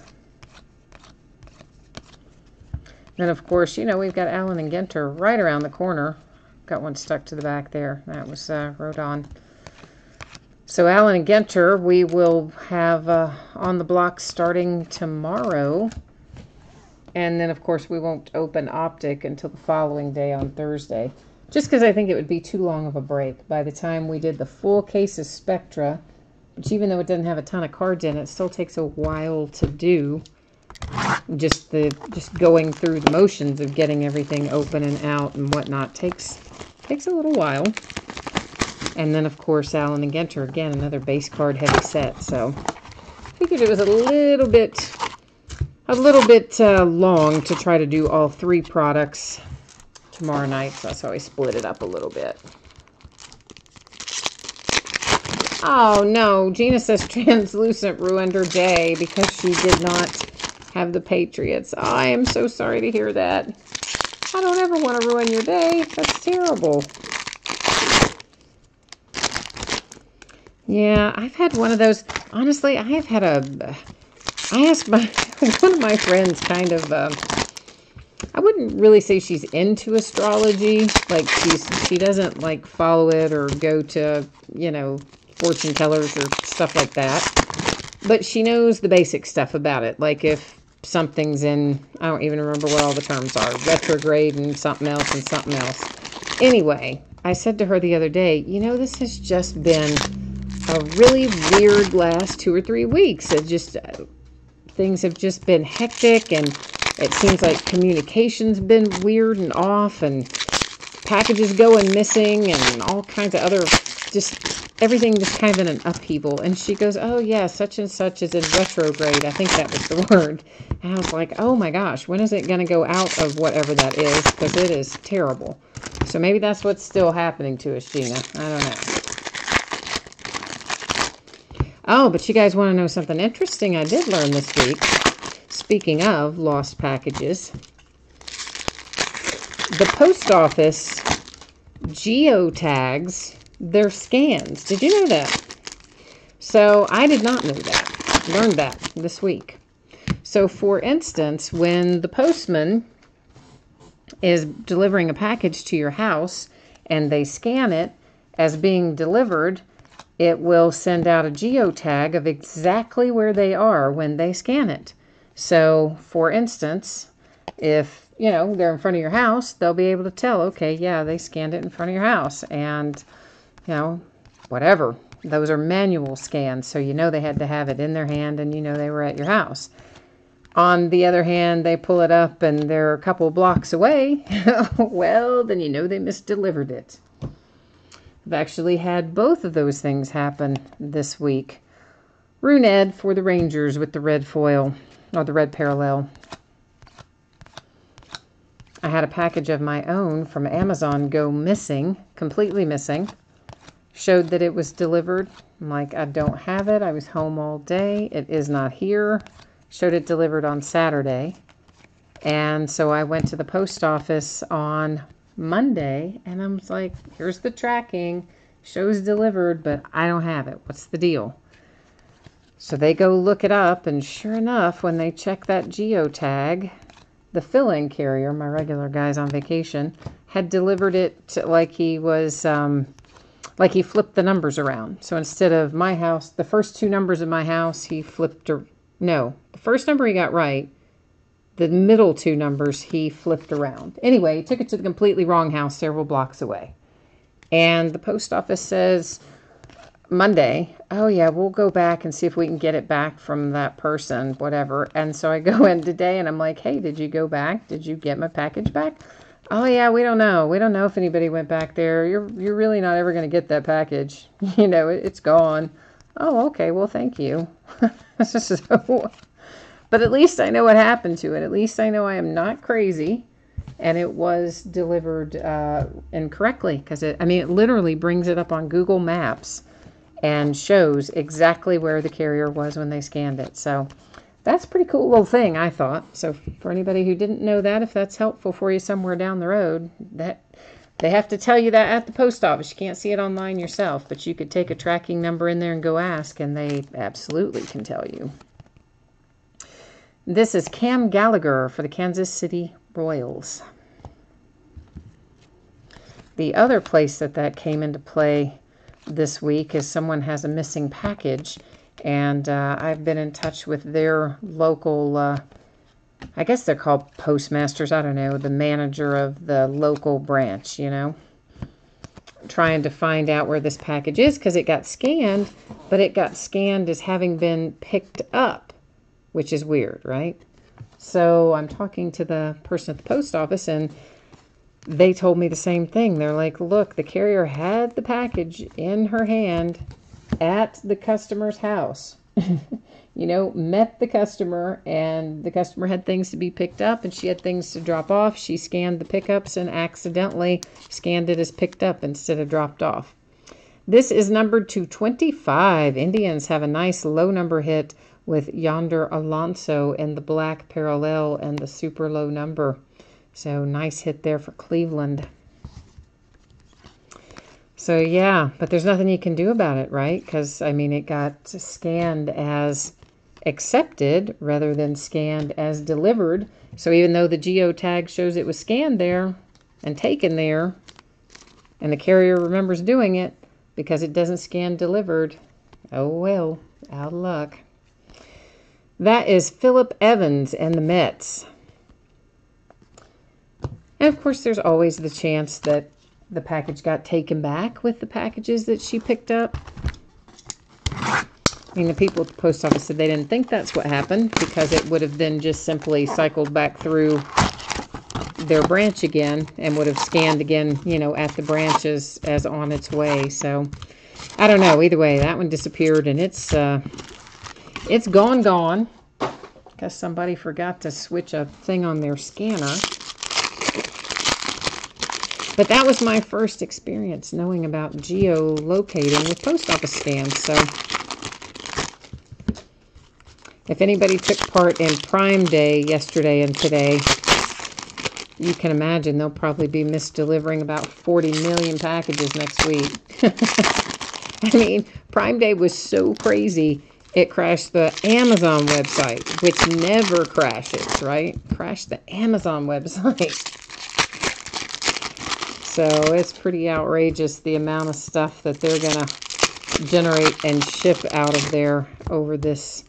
Then, of course, you know, we've got Allen and Ginter right around the corner. Got one stuck to the back there. That was Rodon. So Allen and Ginter, we will have on the block starting tomorrow. And then, of course, we won't open Optic until the following day on Thursday. Just because I think it would be too long of a break. By the time we did the full case of Spectra, which even though it doesn't have a ton of cards in it, still takes a while to do. Just going through the motions of getting everything open and out and whatnot takes a little while. And then, of course, Allen and Ginter, again, another base card heavy set. So I figured it was a little bit long to try to do all 3 products tomorrow night. So that's why we split it up a little bit. Oh, no. Gina says Translucent ruined her day because she did not have the Patriots. I am so sorry to hear that. I don't ever want to ruin your day. That's terrible. Yeah, I've had one of those. Honestly, I have had I asked one of my friends kind of, I wouldn't really say she's into astrology. Like, she doesn't, like, follow it or go to, you know, fortune tellers or stuff like that. But she knows the basic stuff about it. Like, if something's in, I don't even remember what all the terms are, retrograde and something else and something else. Anyway, I said to her the other day, you know, this has just been a really weird last 2 or 3 weeks. It just, things have just been hectic, and it seems like communication's been weird and off, and packages going missing, and all kinds of other, just everything just kind of in an upheaval. And she goes, oh yeah, such and such is in retrograde. I think that was the word. And I was like, oh my gosh, when is it going to go out of whatever that is? Because it is terrible. So maybe that's what's still happening to us, Gina. I don't know. Oh, but you guys want to know something interesting I did learn this week? Speaking of lost packages, the post office geotags their scans. Did you know that? So I did not know that. Learned that this week. So for instance, when the postman is delivering a package to your house and they scan it as being delivered, it will send out a geotag of exactly where they are when they scan it. So, for instance, if, they're in front of your house, they'll be able to tell, okay, yeah, they scanned it in front of your house. And, whatever. Those are manual scans, so they had to have it in their hand and they were at your house. On the other hand, they pull it up and they're a couple blocks away. Well, then they misdelivered it. I've actually had both of those things happen this week. Runed for the Rangers with the red foil, or the red parallel. I had a package of my own from Amazon go missing, completely missing. Showed that it was delivered. I'm like, I don't have it. I was home all day. It is not here. Showed it delivered on Saturday. And so I went to the post office on Monday and I was like, here's the tracking. Shows delivered, but I don't have it. What's the deal? So they go look it up, and sure enough, when they check that geotag, the fill-in carrier, my regular guy's on vacation, had delivered it like he was, like he flipped the numbers around. So instead of my house, the first two numbers of my house, he flipped, no, the first number he got right, the middle two numbers he flipped around. Anyway, he took it to the completely wrong house several blocks away. And the post office says Monday, oh yeah, we'll go back and see if we can get it back from that person, whatever. And so I go in today and I'm like, hey, did you go back? Did you get my package back? Oh yeah, we don't know. We don't know if anybody went back there. You're really not ever going to get that package. It's gone. Oh, okay. Well, thank you. But at least I know what happened to it. At least I know I am not crazy. And it was delivered incorrectly because it literally brings it up on Google Maps and shows exactly where the carrier was when they scanned it. So that's a pretty cool little thing, I thought. So for anybody who didn't know that, if that's helpful for you somewhere down the road, that they have to tell you that at the post office. You can't see it online yourself, but you could take a tracking number in there and go ask, and they absolutely can tell you. This is Cam Gallagher for the Kansas City Royals. The other place that came into play this week is someone has a missing package, and I've been in touch with their local, I guess they're called postmasters, I don't know, the manager of the local branch, trying to find out where this package is because it got scanned, but it got scanned as having been picked up, which is weird, right? So I'm talking to the person at the post office, and they told me the same thing. They're like, look, the carrier had the package in her hand at the customer's house. Met the customer, and the customer had things to be picked up and she had things to drop off. She scanned the pickups and accidentally scanned it as picked up instead of dropped off. This is numbered to 25. Indians have a nice low number hit with Yonder Alonso in the black parallel and the super low number. So nice hit there for Cleveland. So yeah, but there's nothing you can do about it, right? Because, it got scanned as accepted rather than scanned as delivered. So even though the geotag shows it was scanned there and taken there, and the carrier remembers doing it, because it doesn't scan delivered, oh well, out of luck. That is Philip Evans and the Mets. And of course, there's always the chance that the package got taken back with the packages that she picked up. The people at the post office said they didn't think that's what happened because it would have then just simply cycled back through their branch again and would have scanned again, at the branches as on its way. So I don't know. Either way, that one disappeared, and it's gone because somebody forgot to switch a thing on their scanner. But that was my first experience knowing about geolocating with post office scans. So if anybody took part in Prime Day yesterday and today, you can imagine they'll probably be misdelivering about 40 million packages next week. Prime Day was so crazy, it crashed the Amazon website, which never crashes, right? Crashed the Amazon website. So it's pretty outrageous the amount of stuff that they're going to generate and ship out of there over this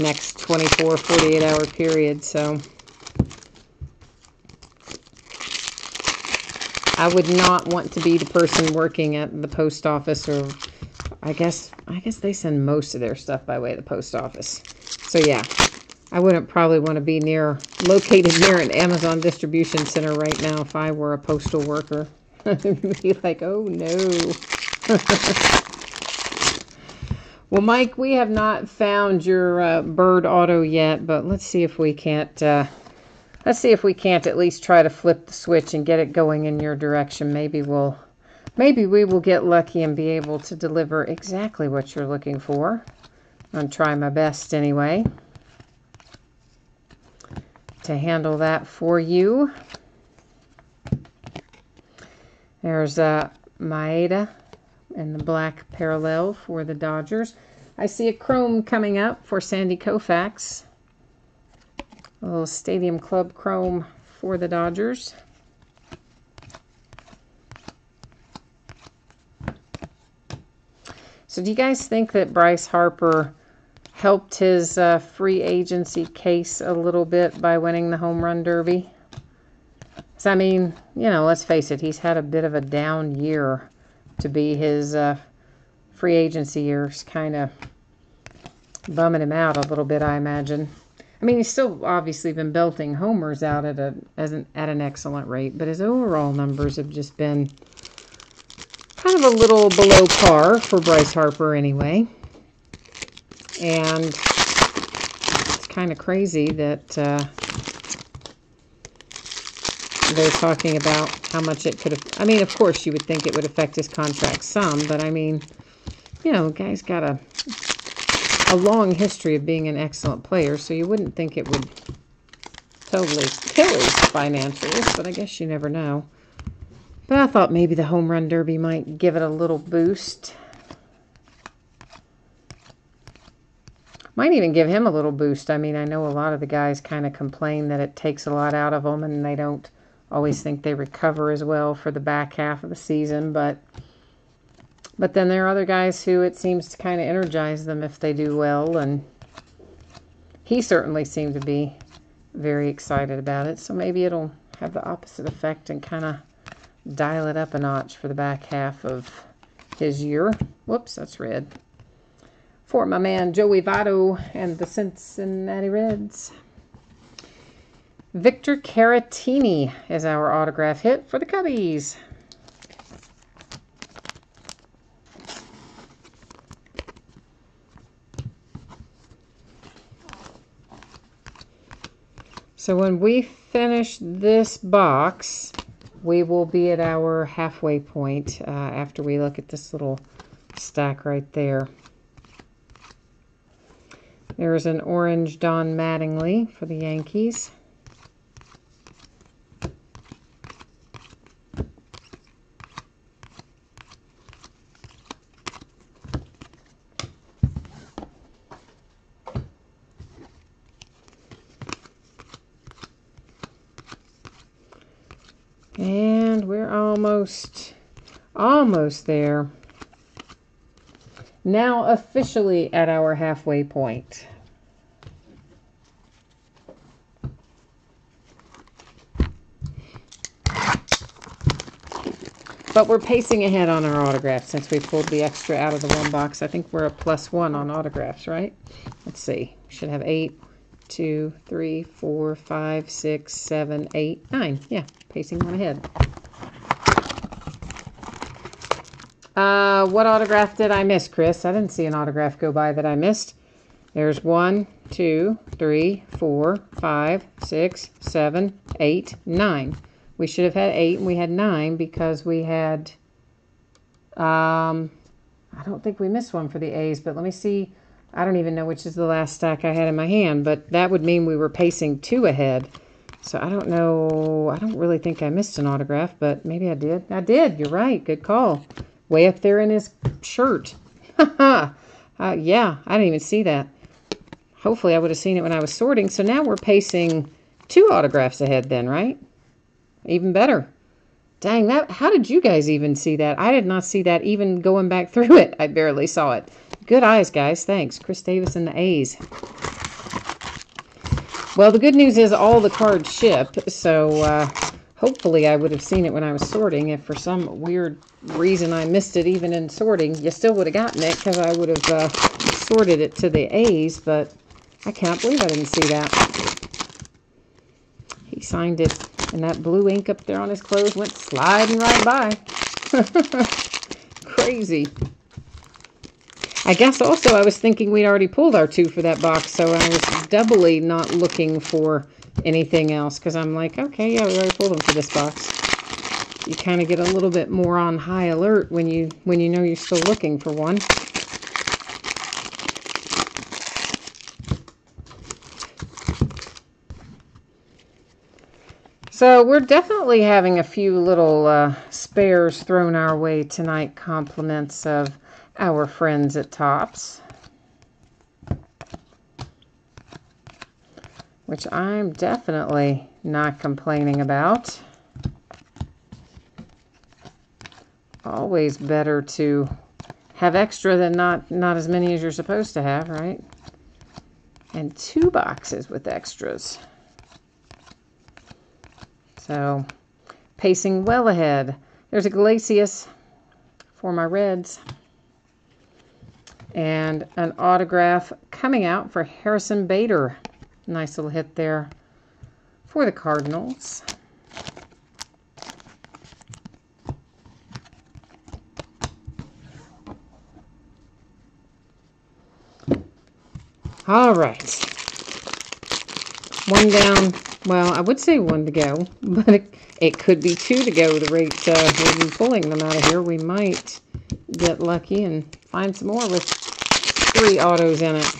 next 24, 48 hour period. So I would not want to be the person working at the post office, or I guess they send most of their stuff by way of the post office. So yeah, I wouldn't probably want to be located near an Amazon distribution center right now if I were a postal worker. I'd be like, oh no. Well, Mike, we have not found your bird auto yet, but let's see if we can't at least try to flip the switch and get it going in your direction. Maybe we will get lucky and be able to deliver exactly what you're looking for. I'm trying my best anyway to handle that for you. There's Maeda and the black parallel for the Dodgers. I see a chrome coming up for Sandy Koufax. A little Stadium Club chrome for the Dodgers. So do you guys think that Bryce Harper helped his free agency case a little bit by winning the Home Run Derby? So, I mean, you know, let's face it, he's had a bit of a down year to be his free agency years, kind of bumming him out a little bit, I imagine. I mean, he's still obviously been belting homers out at an excellent rate, but his overall numbers have just been kind of a little below par for Bryce Harper anyway. And it's kind of crazy that they're talking about how much it could have... I mean, of course, you would think it would affect his contract some, but I mean, you know, the guy's got a long history of being an excellent player, so you wouldn't think it would totally kill his financials, but I guess you never know. But I thought maybe the Home Run Derby might give it a little boost. Might even give him a little boost. I mean, I know a lot of the guys kind of complain that it takes a lot out of them, and they don't always think they recover as well for the back half of the season, but then there are other guys who it seems to kind of energize them if they do well, and he certainly seemed to be very excited about it, so maybe it'll have the opposite effect and kind of dial it up a notch for the back half of his year. Whoops, that's red. For my man Joey Votto and the Cincinnati Reds. Victor Caratini is our autograph hit for the Cubbies. So when we finish this box, we will be at our halfway point after we look at this little stack right there. There's an orange Don Mattingly for the Yankees. And we're almost there. Now officially at our halfway point. But we're pacing ahead on our autographs since we pulled the extra out of the one box. I think we're a +1 on autographs, right? Let's see. We should have 8, 2, 3, 4, 5, 6, 7, 8, 9. Yeah, pacing one ahead. What autograph did I miss, Chris? I didn't see an autograph go by that I missed. There's 1, 2, 3, 4, 5, 6, 7, 8, 9. We should have had 8 and we had 9 because we had, I don't think we missed one for the A's, but let me see. I don't even know which is the last stack I had in my hand, but that would mean we were pacing 2 ahead. So I don't know. I don't really think I missed an autograph, but maybe I did. I did. You're right. Good call. Way up there in his shirt. Yeah, I didn't even see that. Hopefully I would have seen it when I was sorting. So now we're pacing 2 autographs ahead then, right? Even better. Dang, that! How did you guys even see that? I did not see that even going back through it. I barely saw it. Good eyes, guys. Thanks. Chris Davis and the A's. Well, the good news is all the cards ship, so hopefully I would have seen it when I was sorting. If for some weird reason I missed it even in sorting, you still would have gotten it because I would have sorted it to the A's, but I cannot believe I didn't see that. He signed it, and that blue ink up there on his clothes went sliding right by. Crazy. I guess also I was thinking we'd already pulled our 2 for that box, so I was doubly not looking for anything else, because I'm like, okay, yeah, we already pulled them for this box. You kind of get a little bit more on high alert when you know you're still looking for one. So we're definitely having a few little spares thrown our way tonight, compliments of our friends at Topps, which I'm definitely not complaining about. Always better to have extra than not as many as you're supposed to have, right? And 2 boxes with extras. So, pacing well ahead. There's a Glacius for my Reds. And an autograph coming out for Harrison Bader. Nice little hit there for the Cardinals. All right. 1 down. Well, I would say 1 to go, but it could be 2 to go. The rate we've been pulling them out of here. We might get lucky and find some more with 3 autos in it.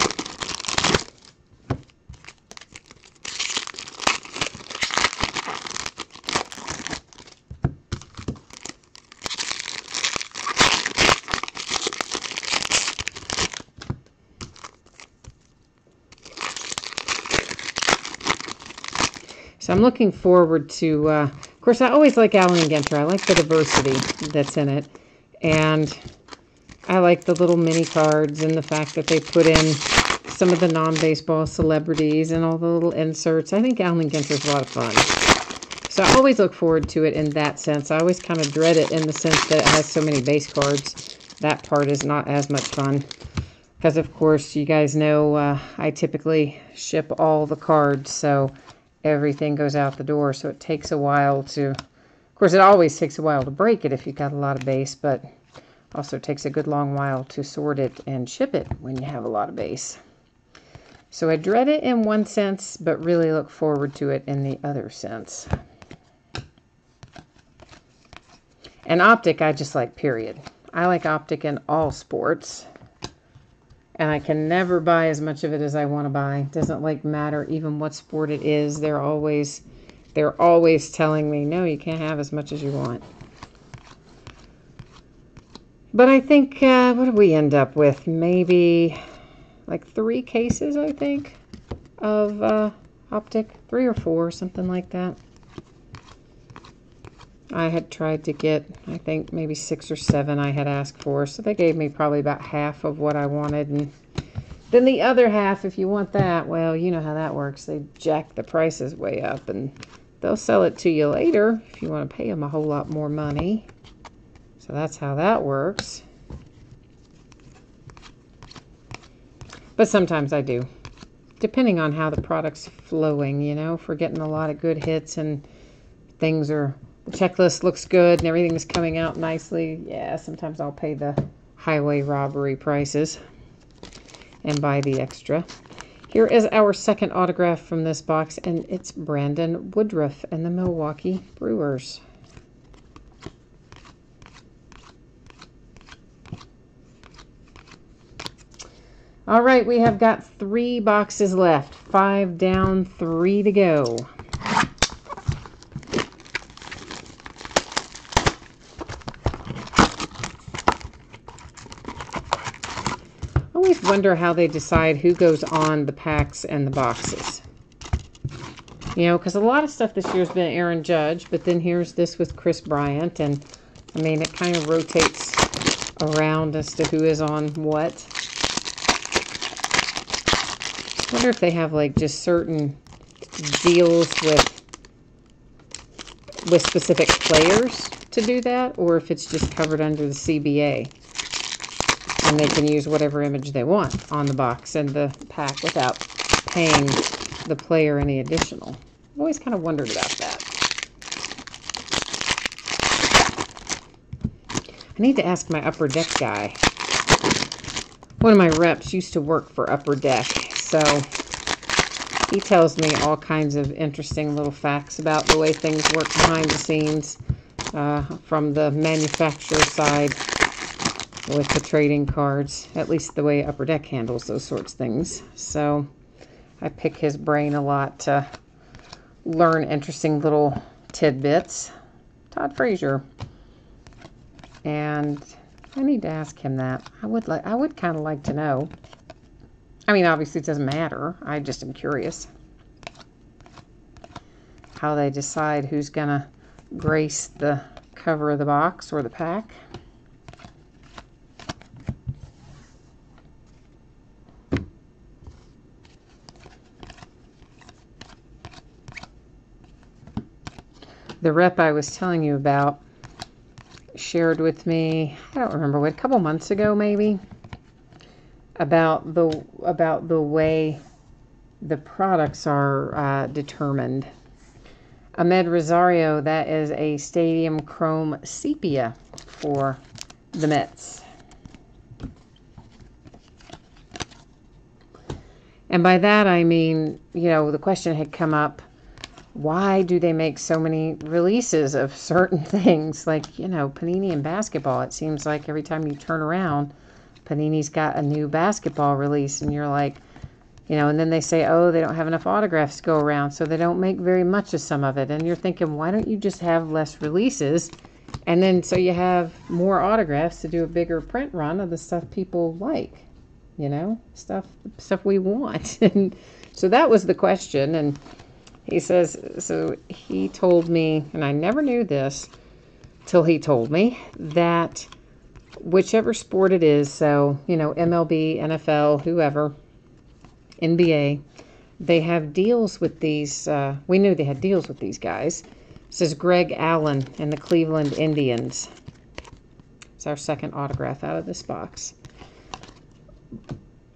So I'm looking forward to, of course, I always like Allen and Ginter. I like the diversity that's in it. And I like the little mini cards and the fact that they put in some of the non-baseball celebrities and all the little inserts. I think Allen and Ginter is a lot of fun. So I always look forward to it in that sense. I always kind of dread it in the sense that it has so many base cards. That part is not as much fun. Because, of course, you guys know I typically ship all the cards, so everything goes out the door, so it takes a while to, of course, it always takes a while to break it if you've got a lot of base, but also takes a good long while to sort it and ship it when you have a lot of base. So I dread it in one sense, but really look forward to it in the other sense. And Optic, I just like, period. I like Optic in all sports. And I can never buy as much of it as I want to buy. It doesn't matter even what sport it is. They're always telling me, no, you can't have as much as you want. But I think, what did we end up with? Maybe like 3 cases, I think, of Optic. 3 or 4, something like that. I had tried to get, I think, maybe 6 or 7 I had asked for. So they gave me probably about half of what I wanted. And then the other half, if you want that, well, you know how that works. They jack the prices way up. And they'll sell it to you later if you want to pay them a whole lot more money. So that's how that works. But sometimes I do. Depending on how the product's flowing, you know. If we're getting a lot of good hits and things are... the checklist looks good and everything's coming out nicely. Yeah, sometimes I'll pay the highway robbery prices and buy the extra. Here is our second autograph from this box, and it's Brandon Woodruff and the Milwaukee Brewers. All right, we have got 3 boxes left. 5 down, 3 to go. I always wonder how they decide who goes on the packs and the boxes. You know, because a lot of stuff this year has been Aaron Judge, but then here's this with Chris Bryant, and I mean, it kind of rotates around as to who is on what. I wonder if they have like just certain deals with specific players to do that, or if it's just covered under the CBA and they can use whatever image they want on the box and the pack without paying the player any additional. I've always kind of wondered about that. I need to ask my Upper Deck guy. One of my reps used to work for Upper Deck, so he tells me all kinds of interesting little facts about the way things work behind the scenes from the manufacturer side with the trading cards, at least the way Upper Deck handles those sorts of things. So I pick his brain a lot to learn interesting little tidbits. Todd Frazier. And I need to ask him that. I would kind of like to know. I mean, obviously it doesn't matter. I just am curious how they decide who's gonna grace the cover of the box or the pack. The rep I was telling you about shared with me, I don't remember what, a couple months ago maybe, about the way the products are determined. Ahmed Rosario, that is a Stadium Chrome Sepia for the Mets. And by that I mean, you know, the question had come up, why do they make so many releases of certain things? Like, you know, Panini and basketball. It seems like every time you turn around, Panini's got a new basketball release, and you're like, you know, and then they say, oh, they don't have enough autographs to go around, so they don't make very much of some of it. And you're thinking, why don't you just have less releases? And then so you have more autographs to do a bigger print run of the stuff people like, you know, stuff we want. And so that was the question. And he says, so he told me, and I never knew this till he told me, that whichever sport it is, so, you know, MLB, NFL, whoever, NBA, they have deals with these, we knew they had deals with these guys. It says Greg Allen and the Cleveland Indians. It's our second autograph out of this box.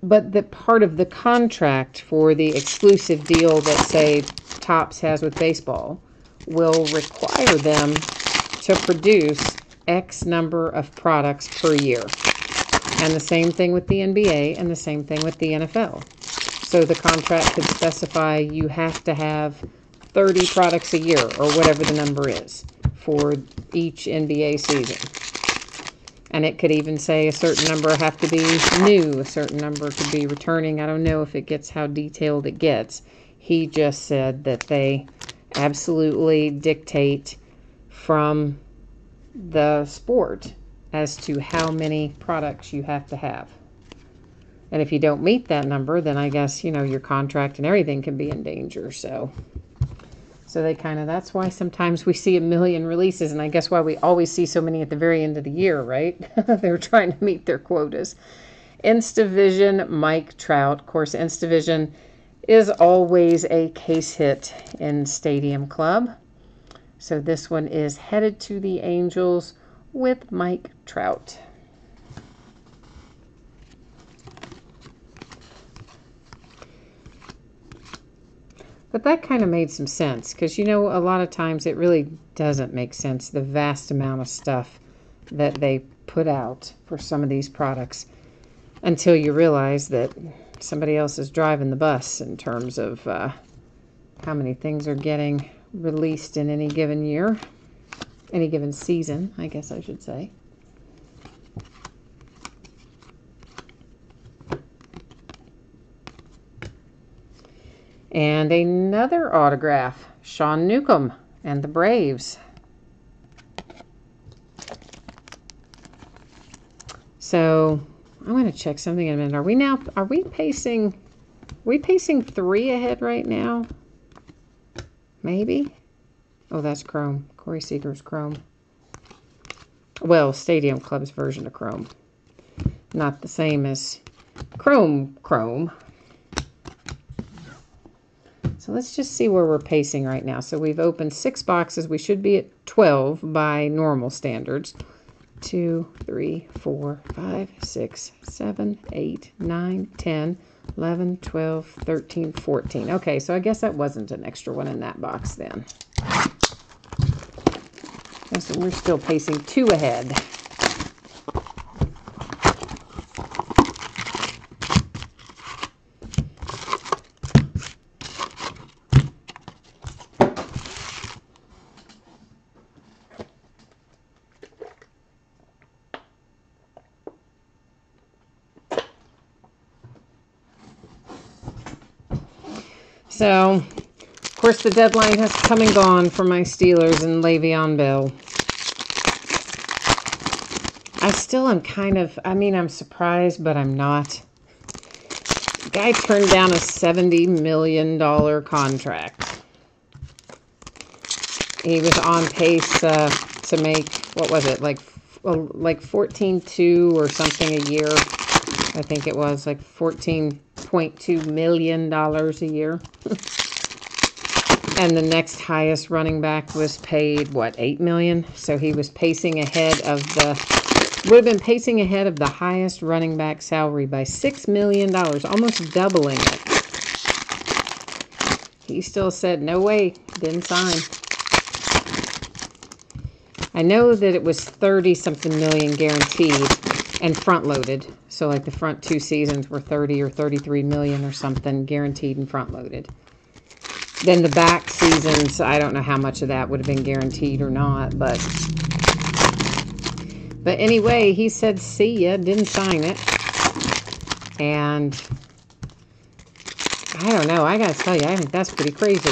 But the part of the contract for the exclusive deal that, say, Topps has with baseball will require them to produce X number of products per year. And the same thing with the NBA and the same thing with the NFL. So the contract could specify you have to have 30 products a year or whatever the number is for each NBA season. And it could even say a certain number have to be new, a certain number could be returning. I don't know if it gets how detailed it gets. He just said that they absolutely dictate from the sport as to how many products you have to have. And if you don't meet that number, then I guess, you know, your contract and everything can be in danger. So they kind of, that's why sometimes we see a million releases, and I guess why we always see so many at the very end of the year, right? They're trying to meet their quotas. Instavision Mike Trout. Of course, Instavision is always a case hit in Stadium Club. So this one is Headed to the Angels with Mike Trout. But that kind of made some sense because, you know, a lot of times it really doesn't make sense, the vast amount of stuff that they put out for some of these products until you realize that somebody else is driving the bus in terms of how many things are getting released in any given year, any given season, I guess I should say. And another autograph, Sean Newcomb and the Braves. So I'm going to check something in a minute. Are we pacing 3 ahead right now? maybe? Oh, that's Chrome. Corey Seager's Chrome. Well, Stadium Club's version of Chrome. Not the same as Chrome. So let's just see where we're pacing right now. So we've opened 6 boxes. We should be at 12 by normal standards. 2, 3, 4, 5, 6, 7, 8, 9, 10, 11, 12, 13, 14. Okay, so I guess that wasn't an extra one in that box then. So we're still pacing 2 ahead. So, of course, the deadline has come and gone for my Steelers and Le'Veon Bell. I still am kind of, I'm surprised, but I'm not. The guy turned down a $70 million contract. He was on pace to make, what was it, like 14.2 or something a year. I think it was like $14.2 million a year. And the next highest running back was paid, what, $8 million? So he was pacing ahead of would have been pacing ahead of the highest running back salary by $6 million, almost doubling it. He still said, no way, didn't sign. I know that it was 30-something million guaranteed and front-loaded. So like the front 2 seasons were 30 or 33 million or something guaranteed and front-loaded. Then the back seasons, I don't know how much of that would have been guaranteed or not, but anyway, he said, see ya, didn't sign it. And I don't know, I gotta tell you, I think that's pretty crazy.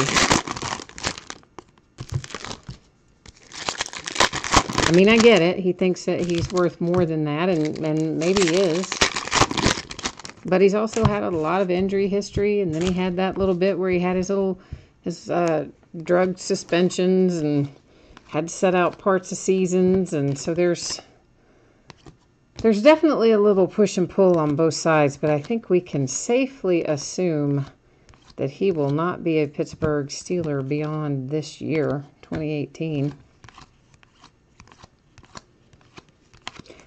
I mean, I get it. He thinks that he's worth more than that, and maybe he is. But he's also had a lot of injury history, and then he had that little bit where he had his drug suspensions and had to set out parts of seasons, and so there's definitely a little push and pull on both sides, but I think we can safely assume that he will not be a Pittsburgh Steeler beyond this year, 2018.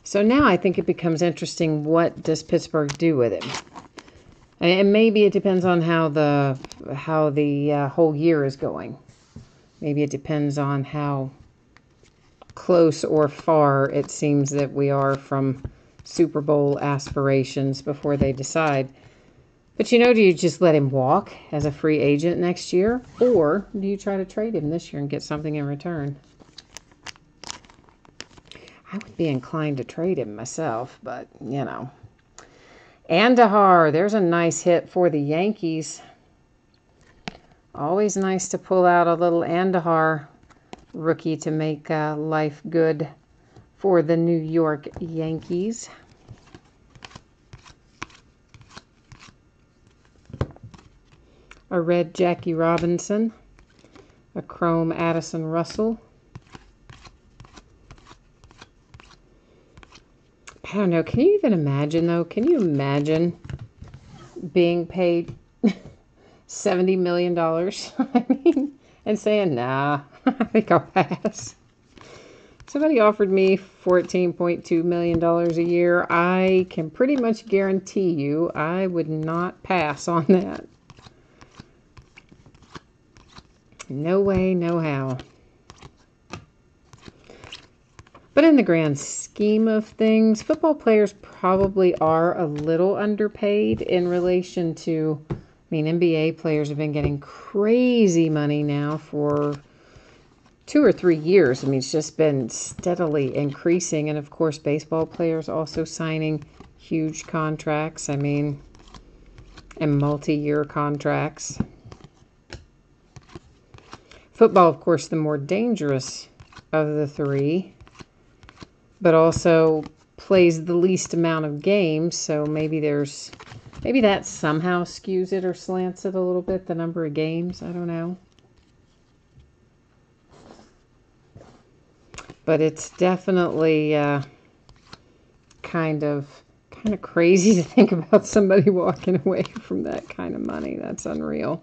So now I think it becomes interesting, what does Pittsburgh do with him? And maybe it depends on how the whole year is going. Maybe it depends on how close or far it seems that we are from Super Bowl aspirations before they decide. But do you just let him walk as a free agent next year? Or do you try to trade him this year and get something in return? I would be inclined to trade him myself, but, Andahar, there's a nice hit for the Yankees. Always nice to pull out a little Andahar rookie to make life good for the New York Yankees. A red Jackie Robinson. A chrome Addison Russell. I don't know. Can you even imagine, though? Can you imagine being paid $70 million? And saying, nah, I think I'll pass. Somebody offered me $14.2 million a year. I can pretty much guarantee you I would not pass on that. No way, no how. But in the grand scheme of things, football players probably are a little underpaid in relation to, NBA players have been getting crazy money now for 2 or 3 years. It's just been steadily increasing. And of course, baseball players also signing huge contracts. And multi-year contracts. Football, of course, the more dangerous of the 3. But also plays the least amount of games, so maybe that somehow skews it or slants it a little bit, the number of games. I don't know. but it's definitely kind of crazy to think about somebody walking away from that kind of money. That's unreal.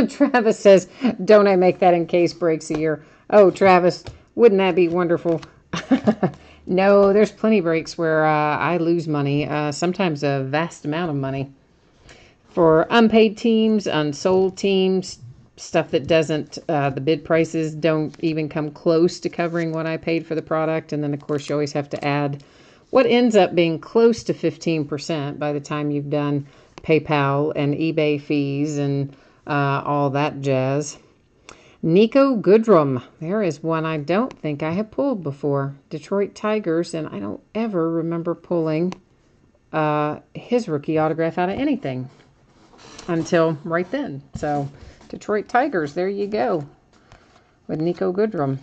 Travis says, don't I make that in case breaks a year? Oh, Travis, wouldn't that be wonderful? No, there's plenty of breaks where I lose money, sometimes a vast amount of money. For unpaid teams, unsold teams, stuff that doesn't, the bid prices don't even come close to covering what I paid for the product. And then, of course, you always have to add what ends up being close to 15% by the time you've done PayPal and eBay fees and all that jazz. Nico Goodrum. There is one I don't think I have pulled before. Detroit Tigers, and I don't ever remember pulling his rookie autograph out of anything until right then. So, Detroit Tigers, there you go with Nico Goodrum.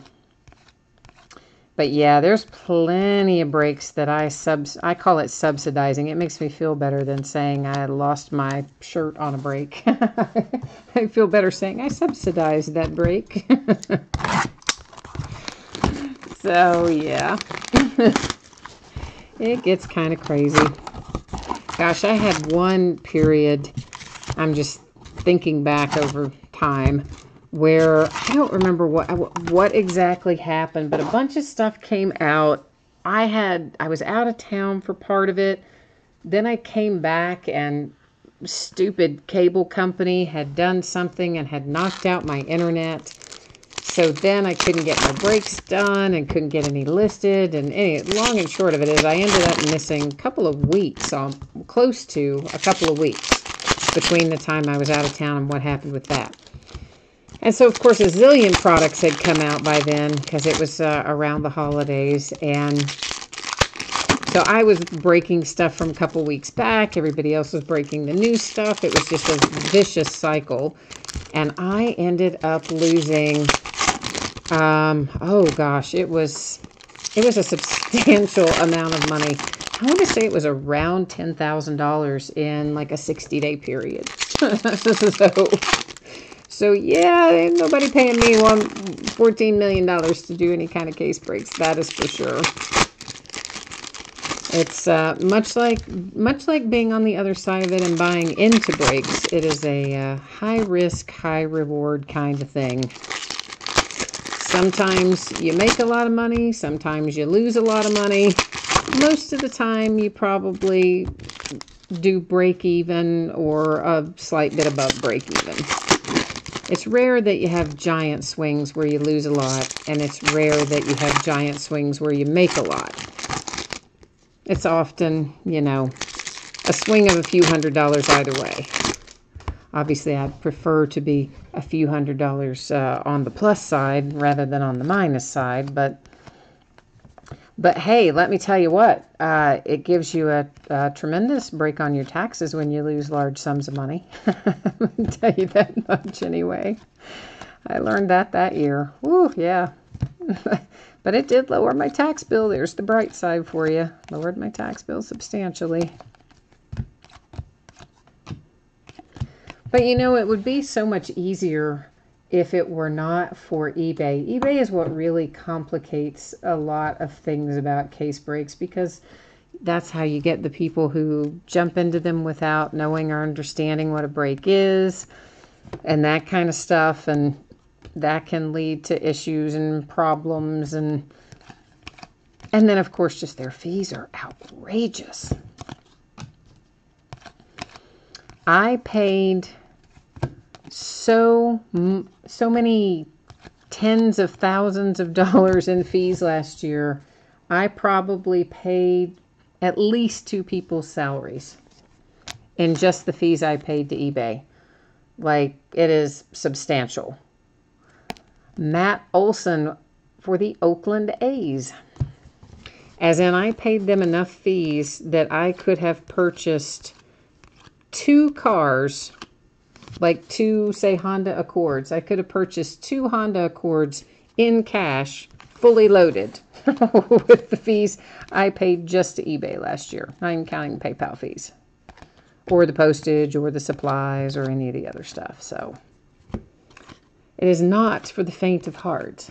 But yeah, there's plenty of breaks that I call it subsidizing. It makes me feel better than saying I lost my shirt on a break. I feel better saying I subsidized that break. So yeah, it gets kind of crazy. Gosh, I had one period, I'm just thinking back over time, where I don't remember what exactly happened, but a bunch of stuff came out. I was out of town for part of it. Then I came back and stupid cable company had done something and had knocked out my internet. So then I couldn't get my breaks done and couldn't get any listed. And long and short of it is I ended up missing a couple of weeks, close to a couple of weeks between the time I was out of town and what happened with that. And so, of course, a zillion products had come out by then because it was around the holidays. And so I was breaking stuff from a couple weeks back. Everybody else was breaking the new stuff. It was just a vicious cycle. And I ended up losing, oh gosh, it was a substantial amount of money. I want to say it was around $10,000 in like a 60-day period. So yeah, ain't nobody paying me $14 million to do any kind of case breaks. That is for sure. It's much like being on the other side of it and buying into breaks. It is a high risk, high reward kind of thing. Sometimes you make a lot of money. Sometimes you lose a lot of money. Most of the time, you probably do break even or a slight bit above break even. It's rare that you have giant swings where you lose a lot, and it's rare that you have giant swings where you make a lot. It's often, a swing of a few $100s either way. Obviously, I'd prefer to be a few $100s on the plus side rather than on the minus side, but hey, let me tell you what, it gives you a tremendous break on your taxes when you lose large sums of money. Let me tell you that much anyway. I learned that year. Woo, yeah. But it did lower my tax bill. There's the bright side for you. Lowered my tax bill substantially. But it would be so much easier if it were not for eBay. eBay is what really complicates a lot of things about case breaks, because that's how you get the people who jump into them without knowing or understanding what a break is and that kind of stuff. And that can lead to issues and problems. And then, of course, just their fees are outrageous. I paid so many tens of thousands of dollars in fees last year. I probably paid at least 2 people's salaries in just the fees I paid to eBay. Like, it is substantial. Matt Olson for the Oakland A's. As in, I paid them enough fees that I could have purchased 2 cars, like 2, say, Honda Accords. I could have purchased 2 Honda Accords in cash, fully loaded, with the fees I paid just to eBay last year, not even counting the PayPal fees, or the postage, or the supplies, or any of the other stuff. So it is not for the faint of heart.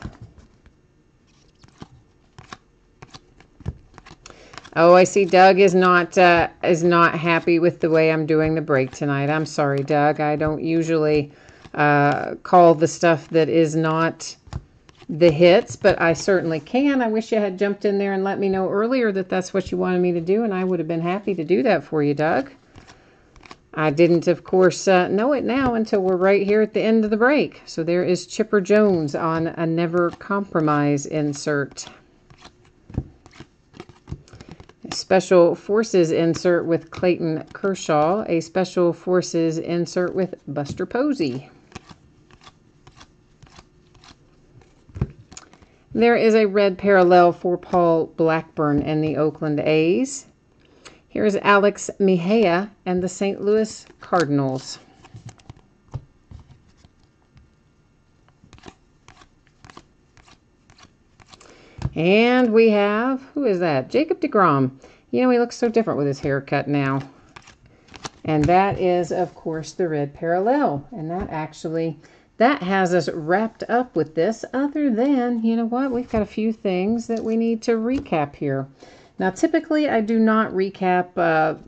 Oh, I see Doug is not happy with the way I'm doing the break tonight. I'm sorry, Doug. I don't usually call the stuff that is not the hits, but I certainly can. I wish you had jumped in there and let me know earlier that that's what you wanted me to do, and I would have been happy to do that for you, Doug. I didn't, of course, know it now until we're right here at the end of the break. So there is Chipper Jones on a Never Compromise insert. A Special Forces insert with Clayton Kershaw. A Special Forces insert with Buster Posey. There is a red parallel for Paul Blackburn and the Oakland A's. Here's Alex Mejia and the St. Louis Cardinals. And we have, who is that? Jacob deGrom. You know, he looks so different with his haircut now. And that is, of course, the red parallel. And that has us wrapped up with this, other than, you know what, we've got a few things that we need to recap here. Now, typically, I do not recap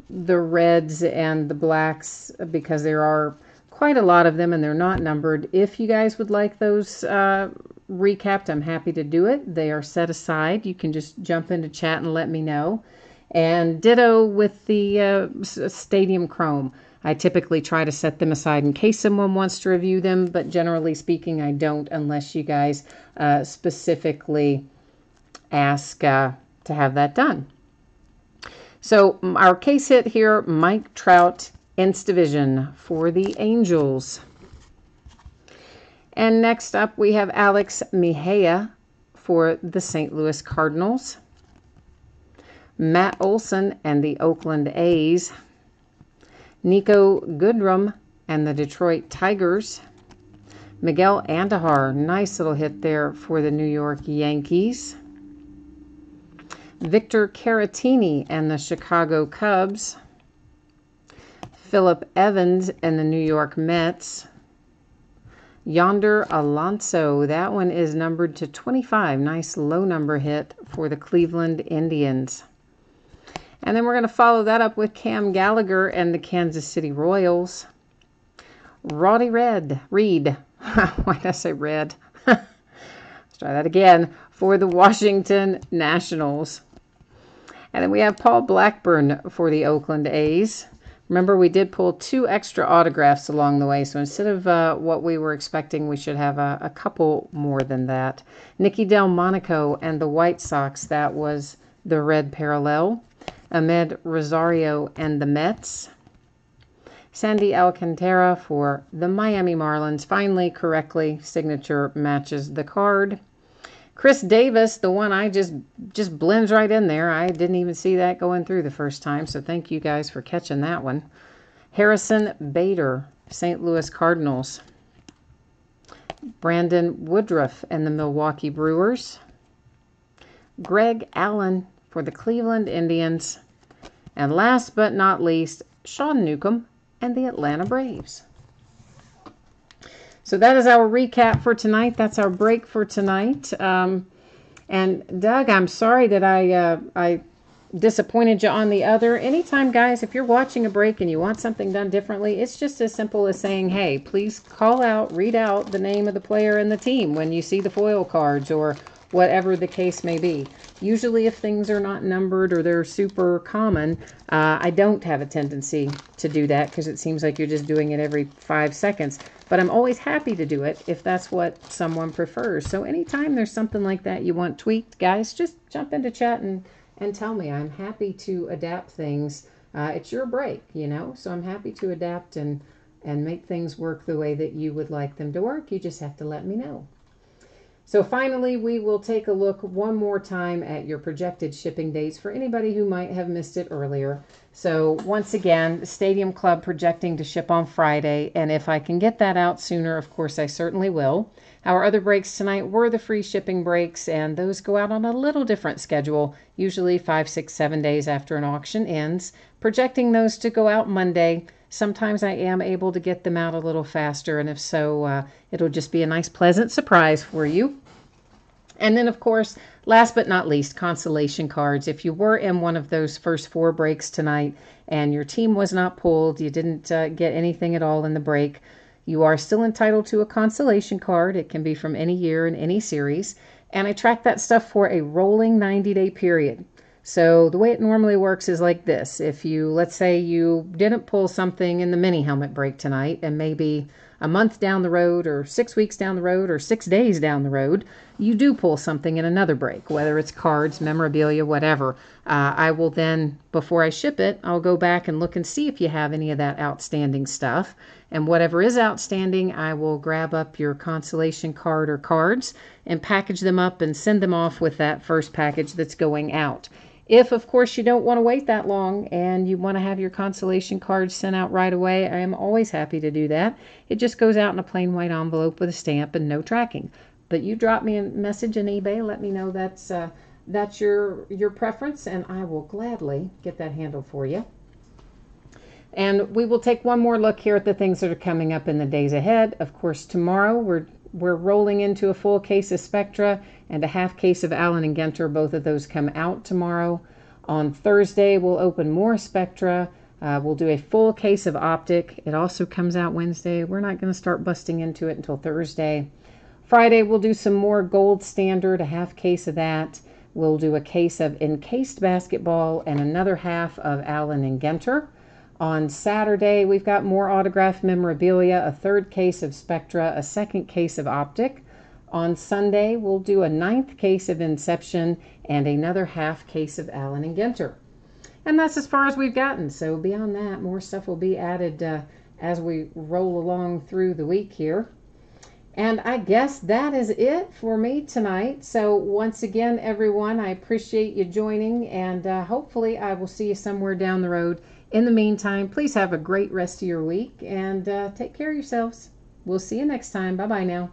the reds and the blacks because there are quite a lot of them and they're not numbered. If you guys would like those recapped, I'm happy to do it. They are set aside. You can just jump into chat and let me know. And ditto with the Stadium Chrome. I typically try to set them aside in case someone wants to review them, but generally speaking, I don't unless you guys specifically ask to have that done. So our case hit here, Mike Trout, Inst Division for the Angels. And next up we have Alex Mejia for the St. Louis Cardinals. Matt Olson and the Oakland A's. Nico Goodrum and the Detroit Tigers. Miguel Andujar, nice little hit there for the New York Yankees. Victor Caratini and the Chicago Cubs. Philip Evans and the New York Mets. Yonder Alonso, that one is numbered to 25. Nice low number hit for the Cleveland Indians. And then we're going to follow that up with Cam Gallagher and the Kansas City Royals. Roddy Reed. Why did I say red? Let's try that again. For the Washington Nationals. And then we have Paul Blackburn for the Oakland A's. Remember, we did pull 2 extra autographs along the way, so instead of what we were expecting, we should have a couple more than that. Nicky Delmonico and the White Sox, that was the red parallel. Ahmed Rosario and the Mets. Sandy Alcantara for the Miami Marlins. Finally, correctly, signature matches the card. Chris Davis, the one I just blends right in there. I didn't even see that going through the first time, so thank you guys for catching that one. Harrison Bader, St. Louis Cardinals. Brandon Woodruff and the Milwaukee Brewers. Greg Allen for the Cleveland Indians. And last but not least, Sean Newcomb and the Atlanta Braves. So that is our recap for tonight. That's our break for tonight. And Doug, I'm sorry that I disappointed you on the other. Anytime, guys, if you're watching a break and you want something done differently, it's just as simple as saying, hey, please call out, read out the name of the player and the team when you see the foil cards or whatever the case may be. Usually if things are not numbered or they're super common, I don't have a tendency to do that because it seems like you're just doing it every 5 seconds. But I'm always happy to do it if that's what someone prefers. So anytime there's something like that you want tweaked, guys, just jump into chat and tell me. I'm happy to adapt things. It's your break, you know, so I'm happy to adapt and make things work the way that you would like them to work. You just have to let me know. So finally, we will take a look one more time at your projected shipping dates for anybody who might have missed it earlier. So once again, Stadium Club projecting to ship on Friday, and if I can get that out sooner, of course, I certainly will. Our other breaks tonight were the free shipping breaks, and those go out on a little different schedule, usually 5, 6, 7 days after an auction ends. Projecting those to go out Monday. Sometimes I am able to get them out a little faster, and if so, it'll just be a nice, pleasant surprise for you. And then, of course, last but not least, consolation cards. If you were in one of those first 4 breaks tonight and your team was not pulled, you didn't get anything at all in the break, you are still entitled to a consolation card. It can be from any year in any series. And I track that stuff for a rolling 90-day period. So the way it normally works is like this. If you, let's say you didn't pull something in the mini helmet break tonight, and maybe a month down the road or 6 weeks down the road or 6 days down the road, you do pull something in another break, whether it's cards, memorabilia, whatever. I will then, before I ship it, I'll go back and look and see if you have any of that outstanding stuff. And whatever is outstanding, I will grab up your consolation card or cards and package them up and send them off with that first package that's going out. If, of course, you don't want to wait that long and you want to have your consolation cards sent out right away, I am always happy to do that. It just goes out in a plain white envelope with a stamp and no tracking. But you drop me a message in eBay, let me know that's your preference, and I will gladly get that handled for you. And we will take one more look here at the things that are coming up in the days ahead. Of course, tomorrow we're rolling into a full case of Spectra and a half case of Allen & Genter. Both of those come out tomorrow. On Thursday, we'll open more Spectra. We'll do a full case of Optic. It also comes out Wednesday. We're not going to start busting into it until Thursday. Friday, we'll do some more Gold Standard, a half case of that. We'll do a case of Encased Basketball and another half of Allen & Genter. On Saturday, we've got more autographed memorabilia, a third case of Spectra, a second case of Optic. On Sunday, we'll do a 9th case of Inception and another half case of Allen & Genter. And that's as far as we've gotten. So beyond that, more stuff will be added as we roll along through the week here. And I guess that is it for me tonight. So once again, everyone, I appreciate you joining, and hopefully I will see you somewhere down the road. In the meantime, please have a great rest of your week and take care of yourselves. We'll see you next time. Bye-bye now.